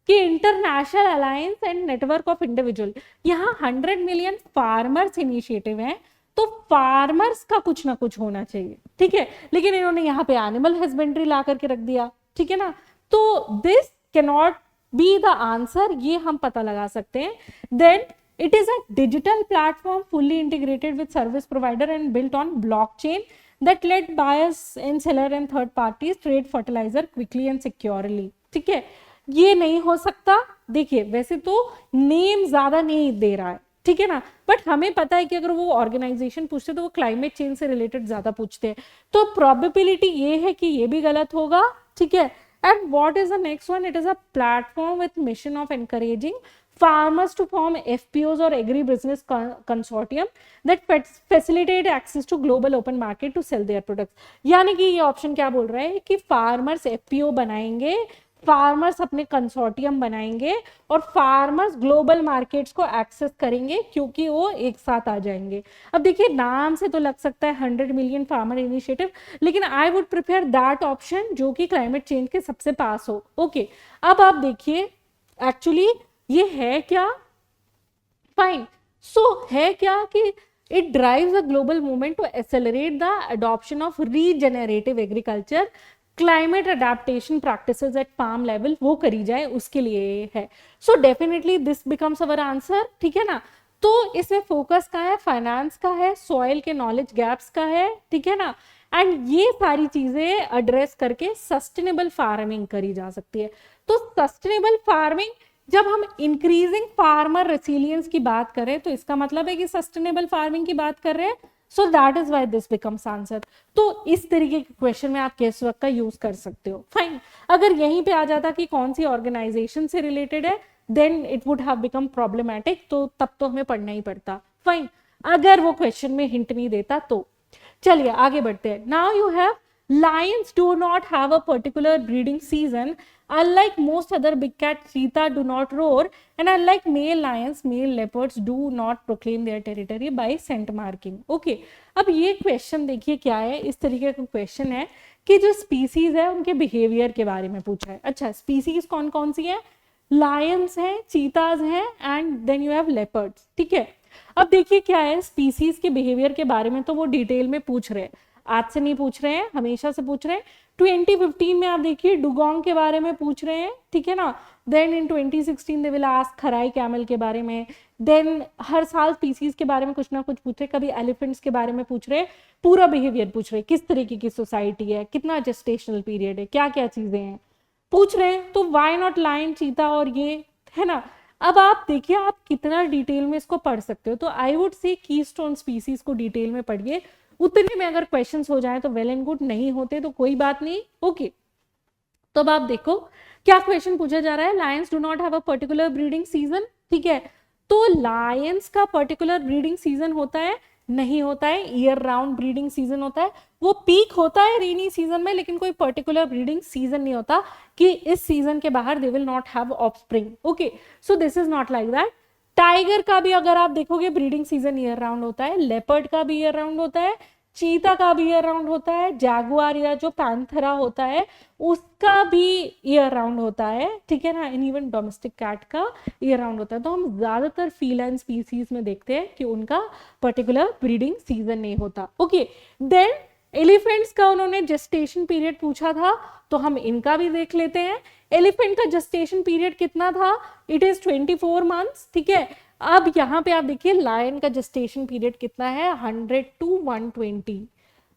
कि international alliance and network of individual. यहाँ 100 मिलियन फार्मर्स इनिशिएटिव है तो फार्मर्स का कुछ ना कुछ होना चाहिए, ठीक है, लेकिन इन्होंने यहाँ पे एनिमल हस्बेंड्री ला करके रख दिया, ठीक है ना. तो this cannot be the answer, ये हम पता लगा सकते हैं. Then it is a digital platform fully integrated with service provider and built on blockchain that let buyers and seller and third parties trade fertiliser quickly and securely. ठीक है, ये नहीं हो सकता. देखिए वैसे तो नेम ज्यादा नहीं दे रहा है, ठीक है ना, बट हमें पता है कि अगर वो ऑर्गेनाइजेशन पूछते तो वो क्लाइमेट चेंज से रिलेटेड ज्यादा पूछते हैं, तो प्रोबेबिलिटी ये है कि ये भी गलत होगा, ठीक है. And what is the next one? It is a platform with mission of encouraging farmers to form FPOs or agri-business consortium that facilitate access to global open market to sell their products. यानी कि ये option क्या बोल रहा है कि farmers FPO बनाएंगे, farmers अपने कंसोर्टियम बनाएंगे और फार्मर्स ग्लोबल मार्केट्स को एक्सेस करेंगे क्योंकि वो एक साथ आ जाएंगे. अब देखिए नाम से तो लग सकता है 100 मिलियन फार्मर इनिशिएटिव, लेकिन I would prefer that option जो कि क्लाइमेट चेंज के सबसे पास हो. ओके, अब आप देखिए एक्चुअली ये है क्या. फाइन, सो है क्या कि it drives a global movement to accelerate the adoption of regenerative agriculture, climate adaptation practices at farm level वो करी जाए उसके लिए है. So definitely this becomes our answer, ठीक है ना. तो इसमें फोकस का है, फाइनेंस का है, सॉइल के नॉलेज गैप्स का है, ठीक है ना, एंड ये सारी चीजें एड्रेस करके सस्टेनेबल फार्मिंग करी जा सकती है. तो सस्टेनेबल फार्मिंग जब हम इंक्रीजिंग फार्मर रेसिलियंस की बात करें तो इसका मतलब है कि सस्टेनेबल फार्मिंग की बात कर रहे हैं. So that is why this becomes answer. तो इस तरीके के क्वेश्चन में आप केस वर्क का यूज कर सकते हो. फाइन, अगर यहीं पे आ जाता कि कौन सी ऑर्गेनाइजेशन से रिलेटेड है then it would have become problematic, तो तब तो हमें पढ़ना ही पड़ता। फाइन, अगर वो क्वेश्चन में हिंट नहीं देता तो। चलिए आगे बढ़ते हैं। Now you have lions do not have a particular breeding season. Unlike most other big cats, cheetah do not roar, and unlike male lions, male leopards do not proclaim their territory by scent marking. Okay, अब ये question देखिए क्या है, इस तरीके का question है कि जो स्पीसीज है उनके बिहेवियर के बारे में पूछा है। अच्छा, स्पीसीज कौन कौन सी है? लायंस हैं, चीताज हैं, and then you have leopards. ठीक है, अब देखिए क्या है, स्पीसीज के बिहेवियर के बारे में तो वो डिटेल में पूछ रहे हैं, आज से नहीं पूछ रहे हैं, हमेशा से पूछ रहे हैं। 2015 में आप देखिए डुगोंग के बारे में पूछ रहे हैं, ठीक है ना। Then in 2016 they will ask Kharai camel के बारे में। देन हर साल स्पीसीज के बारे में कुछ ना कुछ पूछ रहे, कभी एलिफेंट्स के बारे में पूछ रहे, पूरा बिहेवियर पूछ रहे, किस तरीके की सोसाइटी है, कितना जेस्टेशनल पीरियड है, क्या क्या चीजें हैं पूछ रहे हैं। तो वाई नॉट लायन, चीता और ये, है ना। अब आप देखिए आप कितना डिटेल में इसको पढ़ सकते हो। तो I would say keystone species को डिटेल में पढ़िए, उतने में अगर क्वेश्चंस हो जाए तो वेल एंड गुड, नहीं होते तो कोई बात नहीं। ओके, तो अब आप देखो क्या क्वेश्चन पूछा जा रहा है। Lions do not have a particular breeding season, ठीक है। तो लायंस का पर्टिकुलर ब्रीडिंग सीजन होता है? नहीं होता है, ईयर राउंड ब्रीडिंग सीजन होता है। वो पीक होता है रेनी सीजन में, लेकिन कोई पर्टिकुलर ब्रीडिंग सीजन नहीं होता कि इस सीजन के बाहर they will not have offspring. Okay, so this is not like that. Tiger का भी अगर आप देखोगे ब्रीडिंग सीजन ईयर राउंड होता है, लेपर्ड का भी ईयर राउंड होता है, चीता का भी ईयर राउंड होता है, जैगुआर या जो पैंथेरा होता है उसका भी ईयर राउंड होता है, ठीक है ना। एंड इवन डोमेस्टिक कैट का ईयर राउंड होता है। तो हम ज्यादातर फीलाइन स्पीसीज में देखते हैं कि उनका पर्टिकुलर ब्रीडिंग सीजन नहीं होता। ओके, देन एलिफेंट्स का उन्होंने जेस्टेशन पीरियड पूछा था, तो हम इनका भी देख लेते हैं। एलिफेंट का जेस्टेशन पीरियड कितना था? इट इज 24 मंथ्स, ठीक है। अब यहाँ पे आप देखिए लायन का जेस्टेशन पीरियड कितना है? 100 to 120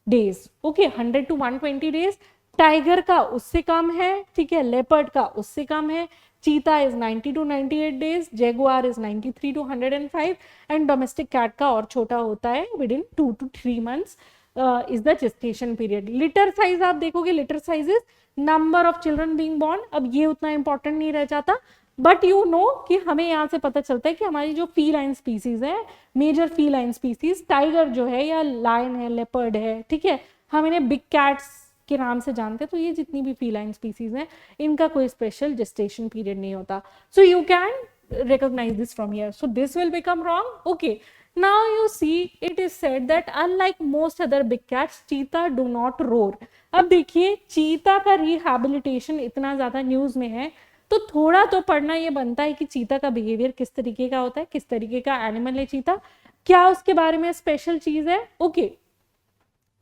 days. Okay, 100 to 120 days. Tiger का उससे कम है, ठीक है। लेपर्ड का उससे कम है। Cheetah is 90 to 98 days, jaguar is 93 to 105, and domestic cat का और छोटा होता है, within 2 to 3 months is the gestation period. Litter size आप देखोगे, litter size is number of children being born. अब ये उतना इंपॉर्टेंट नहीं रह जाता, बट यू नो कि हमें यहाँ से पता चलता है कि हमारी जो फीलाइन स्पीसीज है, मेजर फीलाइन स्पीसीज, टाइगर जो है या लायन है, लेपर्ड है, ठीक है, हम इन्हें बिग कैट्स के नाम से जानते हैं। तो ये जितनी भी फीलाइन स्पीसीज हैं, इनका कोई स्पेशल जेस्टेशन पीरियड नहीं होता। सो you can recognize this from here. So this will become wrong. Okay, now you see it is said that unlike most other big cats, cheetah do not roar. अब देखिए चीता का rehabilitation इतना ज्यादा news में है, तो थोड़ा तो पढ़ना ये बनता है कि चीता का बिहेवियर किस तरीके का होता है, किस तरीके का एनिमल है चीता, क्या उसके बारे में स्पेशल चीज है। ओके,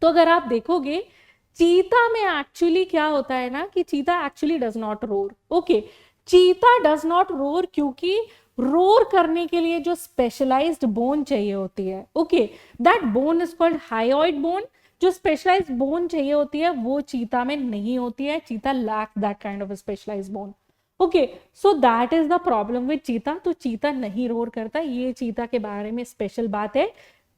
तो अगर आप देखोगे चीता में एक्चुअली क्या होता है ना, कि चीता actually does not roar. Okay, चीता डज नॉट रोर क्योंकि रोर करने के लिए जो स्पेशलाइज्ड बोन चाहिए होती है, okay, that bone is called hyoid bone. जो स्पेशलाइज्ड बोन चाहिए होती है वो चीता में नहीं होती है। Cheetah lack that kind of specialised bone. Okay, so that is the problem with cheetah. तो चीता नहीं रोर करता, ये चीता के बारे में स्पेशल बात है।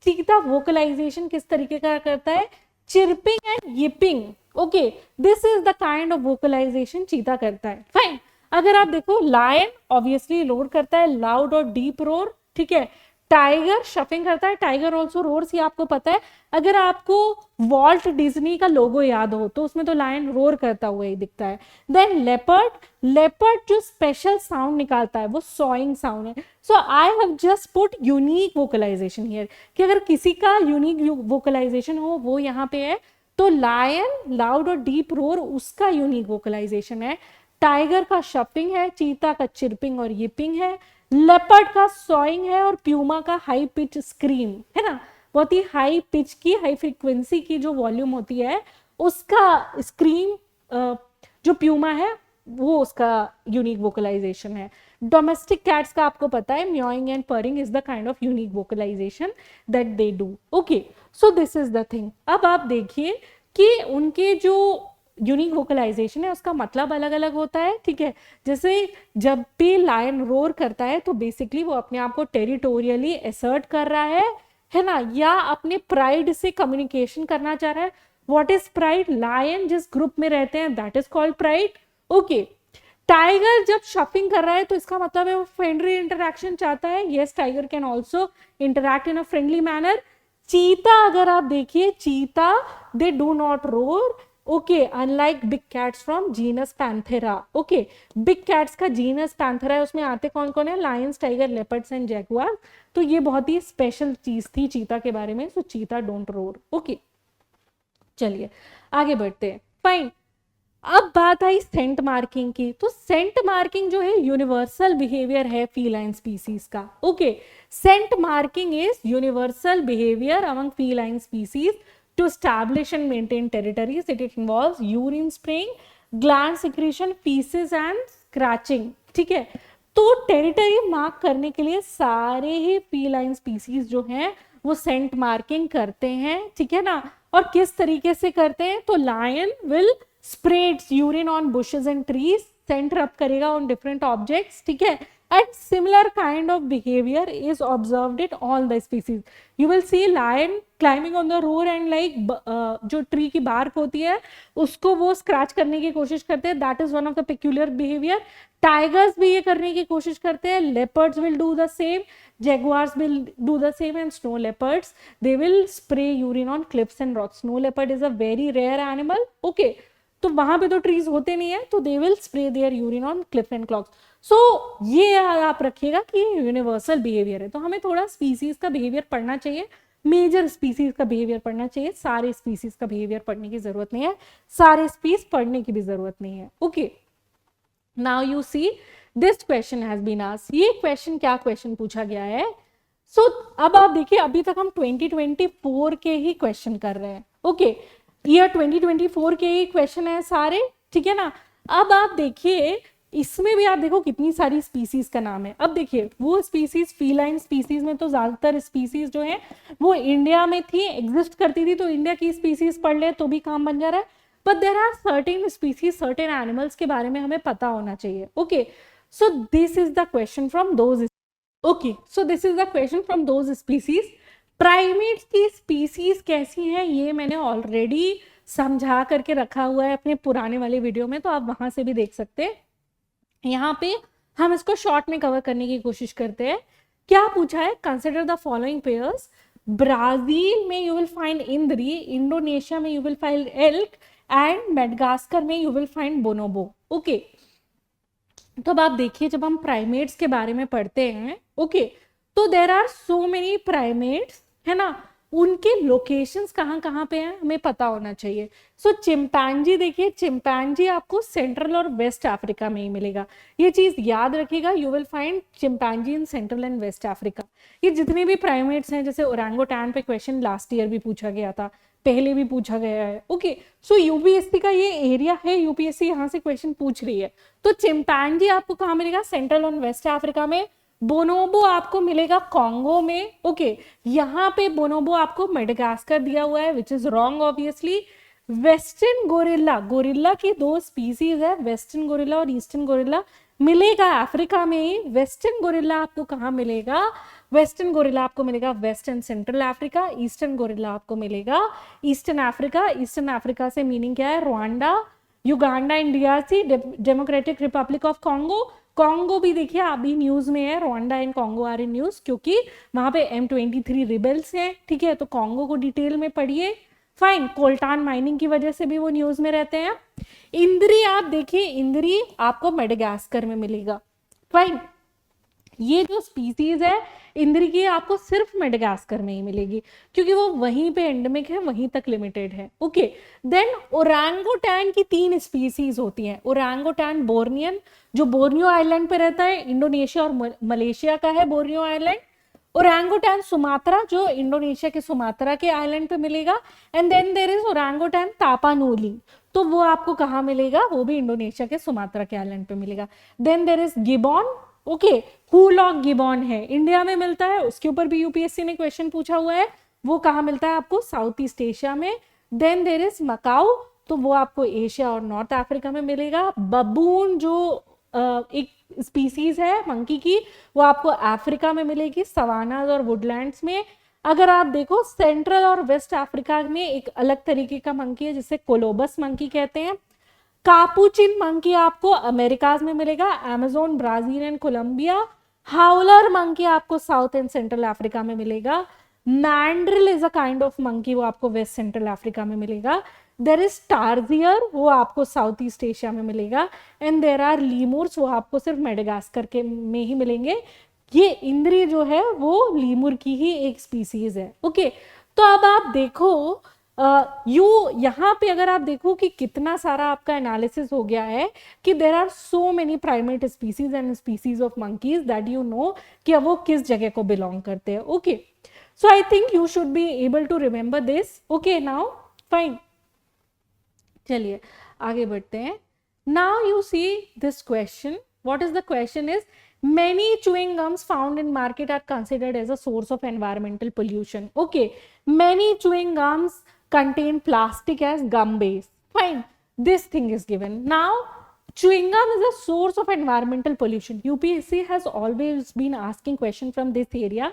चीता वोकलाइजेशन किस तरीके का करता है? Chirping and yipping. Okay, this is the kind of vocalisation चीता करता है। फाइन, अगर आप देखो लायन ऑब्वियसली रोर करता है, लाउड और डीप रोर, ठीक है। टाइगर शफिंग करता है, टाइगर ऑल्सो रोर्स, ये आपको पता है। अगर आपको वॉल्ट डिज्नी का लोगो याद हो तो उसमें तो लायन रोर करता हुआ ही दिखता है। देन लेपर्ड, लेपर्ड जो स्पेशल साउंड निकालता है वो सॉइंग साउंड है। So I have just put unique vocalisation here, कि अगर किसी का यूनिक वोकलाइजेशन हो वो यहाँ पे है, तो लायन लाउड और डीप रोर उसका यूनिक वोकलाइजेशन है। टाइगर का शफिंग है, चीता का चिरपिंग और यिपिंग है, लेपर्ड का सॉइंग है, और प्यूमा का हाई पिच स्क्रीम है ना। बहुत ही हाई पिच की, हाई फ्रीक्वेंसी की जो वॉल्यूम होती है उसका स्क्रीम जो प्यूमा है वो उसका यूनिक वोकलाइजेशन है। डोमेस्टिक कैट्स का आपको पता है meowing and purring is the kind of unique vocalisation that they do. Okay, so this is the thing. अब आप देखिए कि उनके जो यूनिक वोकलाइजेशन है उसका मतलब अलग अलग होता है, ठीक है। जैसे जब भी लायन रोर करता है तो बेसिकली वो अपने आप को टेरिटोरियली असर्ट कर रहा है ना, या अपने प्राइड से कम्युनिकेशन करना चाह रहा है। What is pride? लायन जिस ग्रुप में रहते हैं that is called pride. Okay, tiger जब शफिंग कर रहा है तो इसका मतलब है वो फ्रेंडली इंटरेक्शन चाहता है. Yes, tiger can also interact in a friendly manner. चीता अगर आप देखिए, चीता they do not roar. Okay, unlike big cats from genus Panthera. Okay, big cats का जीनस पैंथेरा है, उसमें आते कौन कौन है? Lions, tiger, leopards and Jaguar. तो ये बहुत ही स्पेशल चीज थी चीता के बारे में. सो चीता डोंट रोर. ओके, चलिए आगे बढ़ते हैं. फाइन. अब बात आई सेंट मार्किंग की. तो सेंट मार्किंग जो है यूनिवर्सल बिहेवियर है फीलाइन स्पीसीज का. Okay, scent marking is universal behaviour among feline species to establish and maintain territories. It involves urine spraying, gland secretion, feces and scratching. ठीक है, तो territory mark करने के लिए सारे ही फीलाइन स्पीसीज जो हैं वो सेंट मार्किंग करते हैं. ठीक है ना. और किस तरीके से करते हैं? तो lion will spray its urine on bushes and trees, scent rub करेगा ऑन डिफरेंट ऑब्जेक्ट्स. ठीक है, and similar kind of behavior is observed in all the species. You will see lion climbing on the root and like जो tree की bark होती है उसको वो scratch करने की कोशिश करते हैं. That is one of the peculiar behaviour. Tigers भी ये करने की कोशिश करते हैं. Leopards will do the same. Jaguars will do the same, and snow leopards, they will spray urine on cliffs and rocks. Snow leopard is a very rare animal. Okay, तो वहां पे तो ट्रीज होते नहीं है, तो they will spray their urine on cliff and clocks. So ये आप रखिएगा कि ये यूनिवर्सल बिहेवियर है. तो हमें थोड़ा स्पीसीज का बिहेवियर पढ़ना चाहिए, मेजर स्पीसीज का बिहेवियर पढ़ना चाहिए. सारे स्पीसीज का बिहेवियर पढ़ने की जरूरत नहीं है, सारे स्पीस पढ़ने की भी जरूरत नहीं है. Okay, now you see this question has been asked. ये क्वेश्चन क्या क्वेश्चन पूछा गया है? सो अब आप देखिए, अभी तक हम 2024 के ही क्वेश्चन कर रहे हैं. ओके, ईयर 2024 के ही क्वेश्चन है सारे. ठीक है ना. अब आप देखिए, इसमें भी आप देखो कितनी सारी स्पीसीज का नाम है. अब देखिए, वो स्पीसीज फीलाइन स्पीसीज में तो ज्यादातर स्पीसीज जो है वो इंडिया में थी, एग्जिस्ट करती थी, तो इंडिया की स्पीसीज पढ़ ले तो भी काम बन जा रहा है. But there are certain species, certain animals के बारे में हमें पता होना चाहिए. Okay, so this is the question from those. Okay, so this is the question from those species. Primates की स्पीसीज कैसी हैं ये मैंने ऑलरेडी समझा करके रखा हुआ है अपने पुराने वाले वीडियो में, तो आप वहां से भी देख सकते हैं. यहाँ पे हम इसको शॉर्ट में कवर करने की कोशिश करते हैं. क्या पूछा है? Consider the following pairs. Brazil में you will find indri, Indonesia में you will find elk and Madagascar में you will find bonobo. Okay, तो अब आप देखिए, जब हम प्राइमेट्स के बारे में पढ़ते हैं, ओके, तो there are so many primates, है ना. उनके लोकेशंस कहाँ कहाँ पे हैं हमें पता होना चाहिए. सो चिंपैंजी देखिए, चिंपैंजी आपको सेंट्रल और वेस्ट अफ्रीका में ही मिलेगा. ये चीज याद रखिएगा, you will find chimpanzee in central and west Africa. ये जितने भी प्राइमेट्स हैं, जैसे ओरांगोटैन पे क्वेश्चन लास्ट ईयर भी पूछा गया था, पहले भी पूछा गया है. ओके, सो यूपीएससी का ये एरिया है, यूपीएससी यहाँ से क्वेश्चन पूछ रही है. तो चिंपैंजी आपको कहाँ मिलेगा? सेंट्रल और वेस्ट अफ्रीका में. बोनोबो आपको मिलेगा कॉन्गो में. ओके, यहाँ पे बोनोबो आपको मेडागास्कर दिया हुआ है, which is wrong obviously. Western gorilla, gorilla की दो स्पीसीज है, वेस्टर्न गोरिल्ला और ईस्टर्न गोरिल्ला, मिलेगा अफ्रीका में ही. वेस्टर्न गोरिल्ला आपको कहाँ मिलेगा? वेस्टर्न गोरिल्ला आपको मिलेगा west and central Africa. Eastern gorilla आपको मिलेगा ईस्टर्न अफ्रीका. ईस्टर्न अफ्रीका से मीनिंग क्या है? Rwanda, Uganda and DRC, Democratic Republic of Congo. Congo भी देखिए अभी न्यूज में है, Rwanda and Congo are in news, क्योंकि वहां पे M23 रिबेल्स हैं. ठीक है, तो कॉन्गो को डिटेल में पढ़िए. फाइन, कोल्टान माइनिंग की वजह से भी वो न्यूज में रहते हैं. इंद्री आप देखिए, इंद्री आपको मेडागास्कर में मिलेगा. फाइन, ये जो स्पीसीज है इंद्री की आपको सिर्फ मेडागास्कर में ही मिलेगी, क्योंकि वो वहीं पे एंडेमिक है, वहीं तक लिमिटेड है. ओके, देन ओरांगोटैन की 3 स्पीसीज होती हैं. ओरांगोटैन बोर्नियन, जो बोर्नियो आइलैंड पे रहता है, इंडोनेशिया और मलेशिया का है बोर्नियो आइलैंड. ओरांगोटैन सुमात्रा, जो इंडोनेशिया के सुमात्रा के आइलैंड पे मिलेगा. एंड देन देयर इज ओरांगोटैन तापानूली, तो वो आपको कहाँ मिलेगा? वो भी इंडोनेशिया के सुमात्रा के आइलैंड पे मिलेगा. Then there is gibbon. Okay, hoolock gibbon है, इंडिया में मिलता है, उसके ऊपर भी यूपीएससी ने क्वेश्चन पूछा हुआ है. वो कहाँ मिलता है आपको? साउथ ईस्ट एशिया में. देन देयर इज मकाऊ, तो वो आपको एशिया और नॉर्थ अफ्रीका में मिलेगा. बबून जो एक स्पीसीज है मंकी की, वो आपको अफ्रीका में मिलेगी, सवानाज और वुडलैंड्स में. अगर आप देखो सेंट्रल और वेस्ट अफ्रीका में एक अलग तरीके का मंकी है जिसे कोलोबस मंकी कहते हैं. कापुचिन मंकी आपको अमेरिकाज में मिलेगा, Amazon, Brazil and Colombia. Howler monkey आपको साउथ एंड सेंट्रल अफ्रीका में मिलेगा। Mandrill is a kind of monkey, वो आपको वेस्ट सेंट्रल अफ्रीका में मिलेगा। देर इज टार्जियर, वो आपको साउथ ईस्ट एशिया में मिलेगा। एंड देर आर लीमूर्स, वो आपको सिर्फ मेडागास्कर के में ही मिलेंगे। ये इंद्री जो है वो लीमूर की ही एक स्पीसीज है। ओके, तो अब आप देखो यहाँ पे अगर आप देखो कि कितना सारा आपका एनालिसिस हो गया है कि there are so many primate species and species of monkeys that you know कि अब वो किस जगह को बिलोंग करते हैं। Okay, so I think you should be able to remember this. Okay, now fine, चलिए आगे बढ़ते हैं। Now you see this question, what is the question is many chewing gums found in market are considered as a source of environmental pollution. Okay, many chewing gums contain plastic as gum base. Fine, this thing is given. Now chewing gum is a source of environmental pollution. UPSC has always been asking question from this area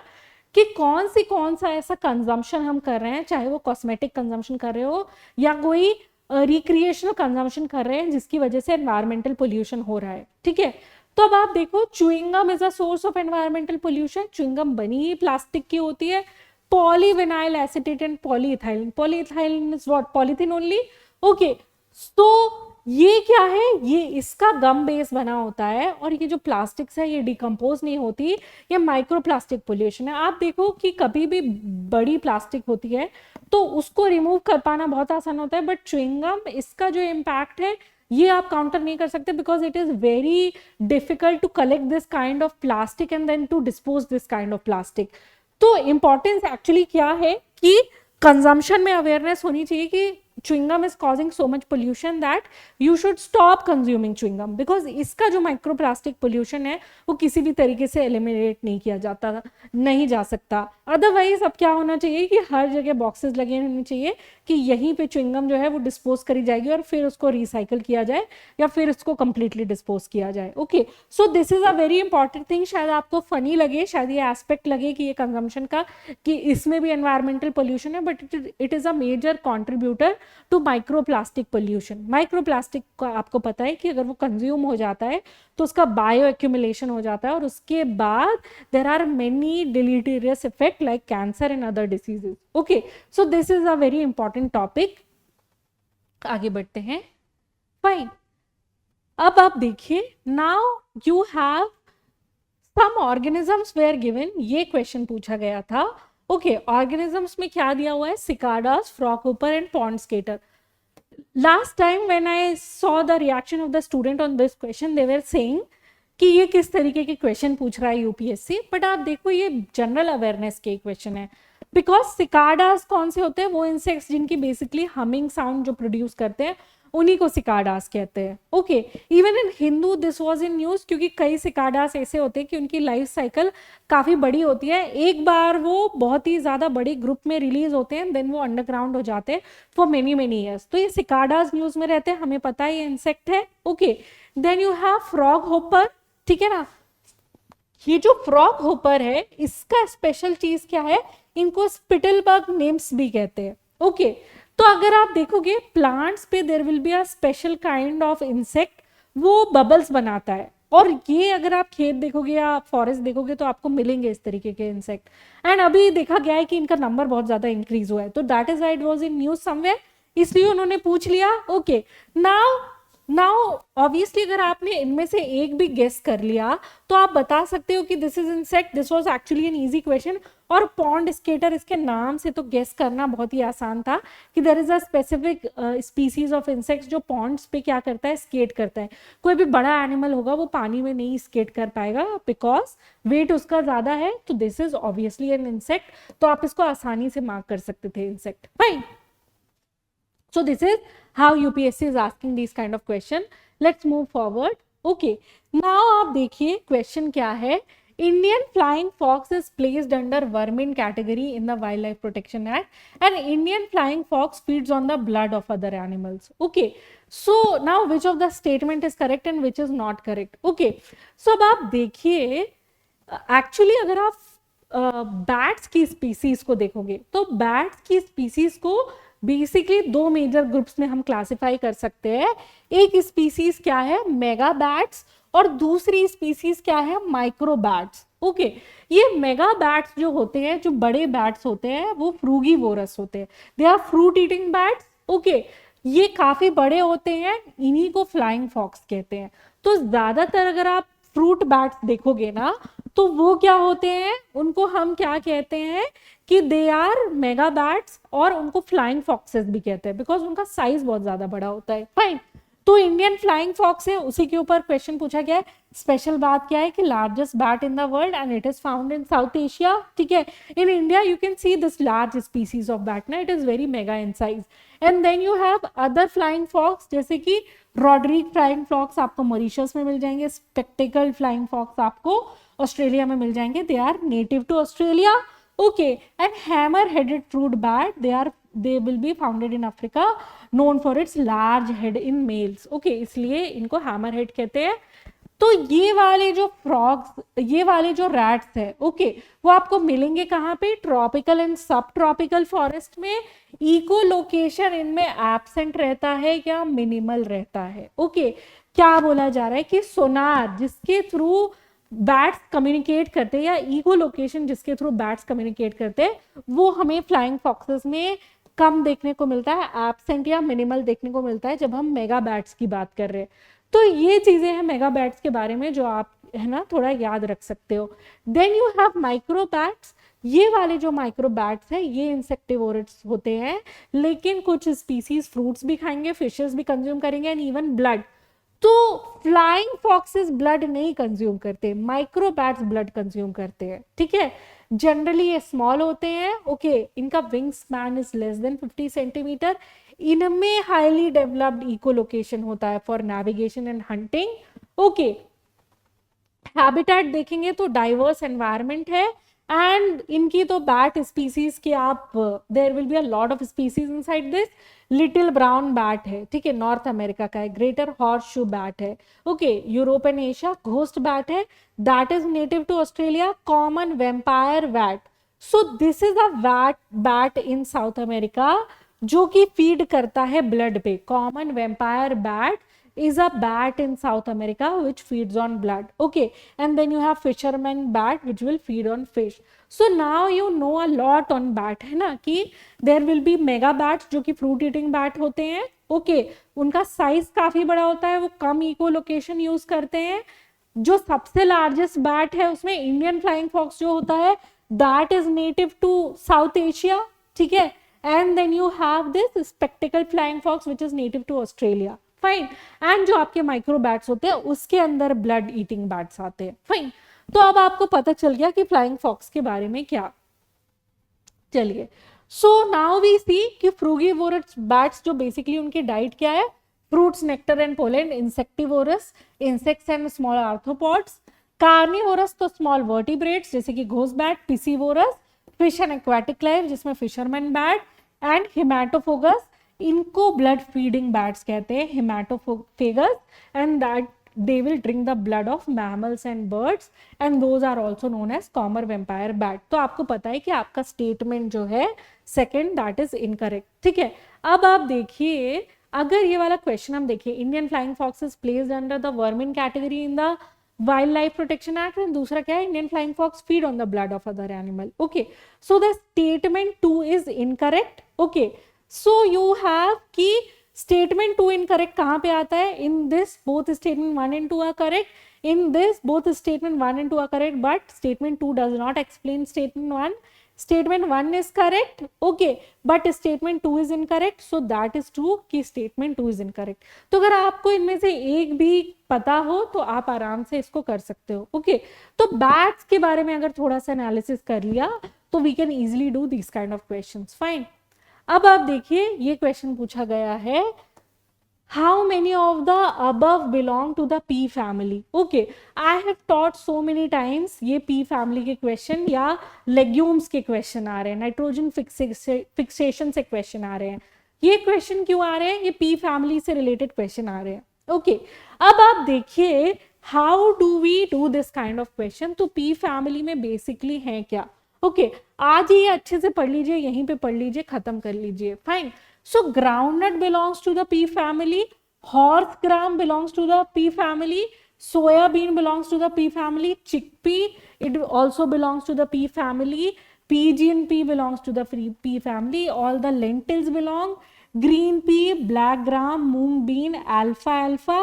कि कौन सा ऐसा consumption हम कर रहे हैं, चाहे वो कॉस्मेटिक कंजम्पशन कर रहे हो या कोई रिक्रिएशनल कंजम्पशन कर रहे हैं जिसकी वजह से एनवायरमेंटल पोल्यूशन हो रहा है। ठीक है, तो अब आप देखो chewing gum is a source of environmental pollution. Chewing gum बनी ही प्लास्टिक की होती है, polyvinyl acetate and polyethylene. Polyethylene is what, polythene only. Okay, तो ये क्या है, ये इसका गम बेस बना होता है और ये जो प्लास्टिक्स है ये डिकम्पोज नहीं होती, ये माइक्रोप्लास्टिक पोल्यूशन है। आप देखो कि कभी भी बड़ी प्लास्टिक होती है तो उसको रिमूव कर पाना बहुत आसान होता है, बट च्यूइंग गम इसका जो इम्पैक्ट है ये आप काउंटर नहीं कर सकते because it is very difficult to collect this kind of plastic and then to dispose this kind of plastic. तो इंपॉर्टेंस एक्चुअली क्या है कि कंजम्पशन में अवेयरनेस होनी चाहिए कि chewing gum is causing so much pollution that you should stop consuming chewing gum because इसका जो माइक्रोप्लास्टिक पोल्यूशन है वो किसी भी तरीके से एलिमिनेट नहीं किया जाता, नहीं जा सकता। अदरवाइज अब क्या होना चाहिए कि हर जगह बॉक्सेस लगे होने चाहिए कि यहीं पे च्युइंग गम जो है वो डिस्पोज करी जाएगी और फिर उसको रिसाइकल किया जाए या फिर उसको कंप्लीटली डिस्पोज किया जाए। Okay, so this is a very important thing. शायद आपको फनी लगे, शायद ये एस्पेक्ट लगे कि ये कंजम्पशन का कि इसमें भी एनवायरमेंटल पोल्यूशन है, but it is a major contributor to microplastic pollution. Microplastic का आपको पता है कि अगर वो कंज्यूम हो जाता है तो उसका बायो एक्यूमुलेशन हो जाता है और उसके बाद there are many deleterious effect like cancer and other diseases. Okay, so this is a very important topic. आगे बढ़ते हैं। फाइन, अब आप देखिए, now you have some organisms were given, ये क्वेश्चन पूछा गया था। ओके, ऑर्गेनिजम्स में क्या दिया हुआ है, cicadas, froghopper and pond skater. Last time when I saw the reaction of the student on this question they were saying कि ये किस तरीके के क्वेश्चन पूछ रहा है यूपीएससी, बट आप देखो ये जनरल अवेयरनेस के क्वेश्चन है बिकॉज सिकाडास कौन से होते हैं, वो इंसेक्ट्स जिनकी बेसिकली हमिंग साउंड जो प्रोड्यूस करते हैं उन्हीं को सिकाडास कहते हैं। Okay, even in Hindu this was in news क्योंकि कई सिकाडास ऐसे होते हैं कि उनकी लाइफ साइकिल काफी बड़ी होती है, एक बार वो बहुत ही ज्यादा बड़ी ग्रुप में रिलीज होते हैं देन वो अंडरग्राउंड हो जाते हैं फॉर मेनी मेनी ईयर्स। तो ये सिकाडास न्यूज में रहते हैं, हमें पता है ये इंसेक्ट है। Okay, then you have froghopper, ठीक है ना। ये जो फ्रॉग होपर है इसका स्पेशल चीज क्या है, इनको स्पिटलबग नेम्स भी कहते हैं। ओके, तो अगर आप देखोगे प्लांट्स पे there will be a special kind of insect, वो बबल्स बनाता है और ये अगर आप खेत देखोगे या फॉरेस्ट देखोगे तो आपको मिलेंगे इस तरीके के इंसेक्ट। एंड अभी देखा गया है कि इनका नंबर बहुत ज्यादा इंक्रीज हुआ है, तो that is why it was in news somewhere, इसलिए उन्होंने पूछ लिया। ओके, नाउ ऑब्वियसली अगर आपने इनमें से एक भी गेस कर लिया तो आप बता सकते हो कि this is insect, this was actually an easy question. और पॉन्ड स्केटर, इसके नाम से तो गेस करना बहुत ही आसान था कि there is a specific species of insects जो पॉन्ड्स पे क्या करता है, स्केट करता है। कोई भी बड़ा एनिमल होगा वो पानी में नहीं स्केट कर पाएगा बिकॉज वेट उसका ज्यादा है, तो this is obviously an insect, तो आप इसको आसानी से मार्क कर सकते थे insect. Fine, so this is how UPSC is asking these kind of question. Let's move forward. Okay, now आप देखिए क्वेश्चन क्या है, Indian flying fox is placed under vermin category in the Wildlife Protection Act, and Indian flying fox feeds on the blood of other animals. Okay, so now which of the statement is correct and which is not correct? Okay, so अब आप देखिए actually अगर आप bats की species को देखोगे तो bats की स्पीसीज को बेसिकली दो मेजर ग्रुप्स में हम क्लासिफाई कर सकते हैं। एक स्पीसीज क्या है, मेगा बैट्स, और दूसरी स्पीसीज क्या है, माइक्रो बैट्स। ओके, ये मेगा बैट्स जो होते हैं, जो बड़े बैट्स होते हैं, वो फ्रूगीवोरस होते हैं, they are fruit eating bats. Okay, ये काफी बड़े होते हैं, इन्हीं को फ्लाइंग फॉक्स कहते हैं। तो ज्यादातर अगर आप फ्रूट बैट्स देखोगे ना, तो वो क्या होते हैं, उनको हम क्या कहते हैं कि दे आर मेगा बैट्स, और उनको फ्लाइंग फॉक्सेस भी कहते हैं, बिकॉज उनका साइज बहुत ज्यादा बड़ा होता है। फाइन, तो इंडियन फ्लाइंग फॉक्स है, उसी के ऊपर क्वेश्चन पूछा गया है। स्पेशल बात क्या है कि largest bat in the world and it is found in South Asia. ठीक है, in India you can see this large species of bat ना, it is very mega in size. And then you have other flying fox, जैसे कि Rodrigues flying fox आपको Mauritius में मिल जाएंगे, spectacled flying fox आपको ऑस्ट्रेलिया में मिल जाएंगे, they are native to Australia. Okay, and hammer headed fruit bat, they will be founded in Africa, known for its large head in males. Okay, इसलिए इनको हैमर हेड कहते हैं। तो ये वाले जो फ्रॉग्स, ये वाले जो रैट्स है, ओके, वो आपको मिलेंगे कहाँ पे, ट्रॉपिकल एंड सब ट्रॉपिकल फॉरेस्ट में। इको लोकेशन इनमें एब्सेंट रहता है या मिनिमल रहता है। ओके, क्या बोला जा रहा है कि सोनार जिसके थ्रू बैट्स कम्युनिकेट करते हैं, या इको लोकेशन जिसके थ्रू बैट्स कम्युनिकेट करते हैं, वो हमें फ्लाइंग फॉक्सेस में कम देखने को मिलता है, एब्सेंट या मिनिमल देखने को मिलता है जब हम मेगा बैट्स की बात कर रहे हैं। तो ये चीजें हैं मेगा बैट्स के बारे में जो आप है ना थोड़ा याद रख सकते हो। Then you have micro bats, ये वाले जो माइक्रो बैट्स है ये इंसेक्टिवोरस होते हैं, लेकिन कुछ स्पीसीज फ्रूट्स भी खाएंगे, फिशेस भी कंज्यूम करेंगे, एंड इवन ब्लड। तो फ्लाइंग फॉक्सेस ब्लड नहीं कंज्यूम करते, माइक्रो बैट्स ब्लड कंज्यूम करते हैं। ठीक है, जनरली ये स्मॉल होते हैं। ओके, इनका wing span is less than 50 centimetre. इनमें हाईली डेवलप्ड इको लोकेशन होता है for navigation and hunting. Okay, habitat देखेंगे तो डाइवर्स एनवायरनमेंट है, एंड इनकी तो बैट स्पीसीज की आप there will be a lot of species inside this. Little brown bat है, ठीक है, नॉर्थ अमेरिका का है। ग्रेटर हॉर्स शू बैट है, okay, Europe and Asia. Ghost bat है, that is native to Australia. Common vampire bat, so this is a bat in South America जो कि feed करता है ब्लड पे। Common vampire bat is a bat in South America which feeds on blood. Okay, and then you have fisherman bat which will feed on fish. So now you know a lot on bat, है ना, कि there will be mega bats जो कि fruit eating bat होते हैं। Okay, उनका size काफी बड़ा होता है, वो कम इको लोकेशन यूज करते हैं। जो सबसे लार्जेस्ट बैट है उसमें इंडियन फ्लाइंग फॉक्स जो होता है, that is native to South Asia, ठीक है। And then you have this spectacle flying fox which is native to Australia. Fine, and जो आपके माइक्रो बैट्स होते हैं उसके अंदर ब्लड ईटिंग बैट्स आते हैं। फाइन, तो अब आपको पता चल गया कि फ्लाइंग फॉक्स के बारे में क्या। चलिए, सो नाउ वी सी कि फ्रूगीवोरस बैट्स जो बेसिकली उनकी डाइट क्या है, fruits, nectar and pollen. Insectivorous, insects and small arthropods. Carnivorous तो स्मॉल वर्टिब्रेट्स जैसे कि ghost bat. Piscivorous, fish and aquatic life जिसमें फिशरमैन बैट। एंड हिमैटोफोगस, इनको ब्लड फीडिंग बैट्स कहते हैं, haematophagous, and that they will drink the blood of mammals and birds, and those are also known as common vampire bat. तो आपको पता है कि आपका स्टेटमेंट जो है सेकंड दैट इज इनकरेक्ट। ठीक है, अब आप देखिए, अगर ये वाला क्वेश्चन हम देखिए, Indian flying fox is placed under the vermin category in the wild life protection act, and दूसरा क्या है, Indian flying fox feed on the blood of other animal. Okay, so the statement 2 is incorrect. Okay, so you have कि statement 2 incorrect कहां पे आता है, in this both statement 1 and 2 are correct, in this both statement 1 and 2 are correct, but statement 2 does not explain statement 1. Statement 1 is correct, okay, but statement 2 is incorrect, so that is true कि statement 2 is incorrect. तो अगर आपको इनमें से एक भी पता हो तो आप आराम से इसको कर सकते हो। ओके, तो बैट्स के बारे में अगर थोड़ा सा एनालिसिस कर लिया तो we can easily do this kind of questions. Fine, अब आप देखिए, ये क्वेश्चन पूछा गया है, how many of the above belong to the P family? Okay, I have taught so many times ये P family के क्वेश्चन या लेग्यूम्स के क्वेश्चन आ रहे हैं, नाइट्रोजन फिक्सेशन से क्वेश्चन आ रहे हैं। ये क्वेश्चन क्यों आ रहे हैं, ये P family से रिलेटेड क्वेश्चन आ रहे हैं। ओके, अब आप देखिए how do we do this kind of question. तो P family में बेसिकली है क्या, ओके, आज ही अच्छे से पढ़ लीजिए, यहीं पे पढ़ लीजिए, खत्म कर लीजिए. Fine. So groundnut belongs to the pea family, horse gram belongs to the pea family, soybean belongs to the pea family, chickpea it also belongs to the pea family, pigeon pea belongs to the pea family, all the lentils belong, green pea, black gram, moong bean, alfalfa,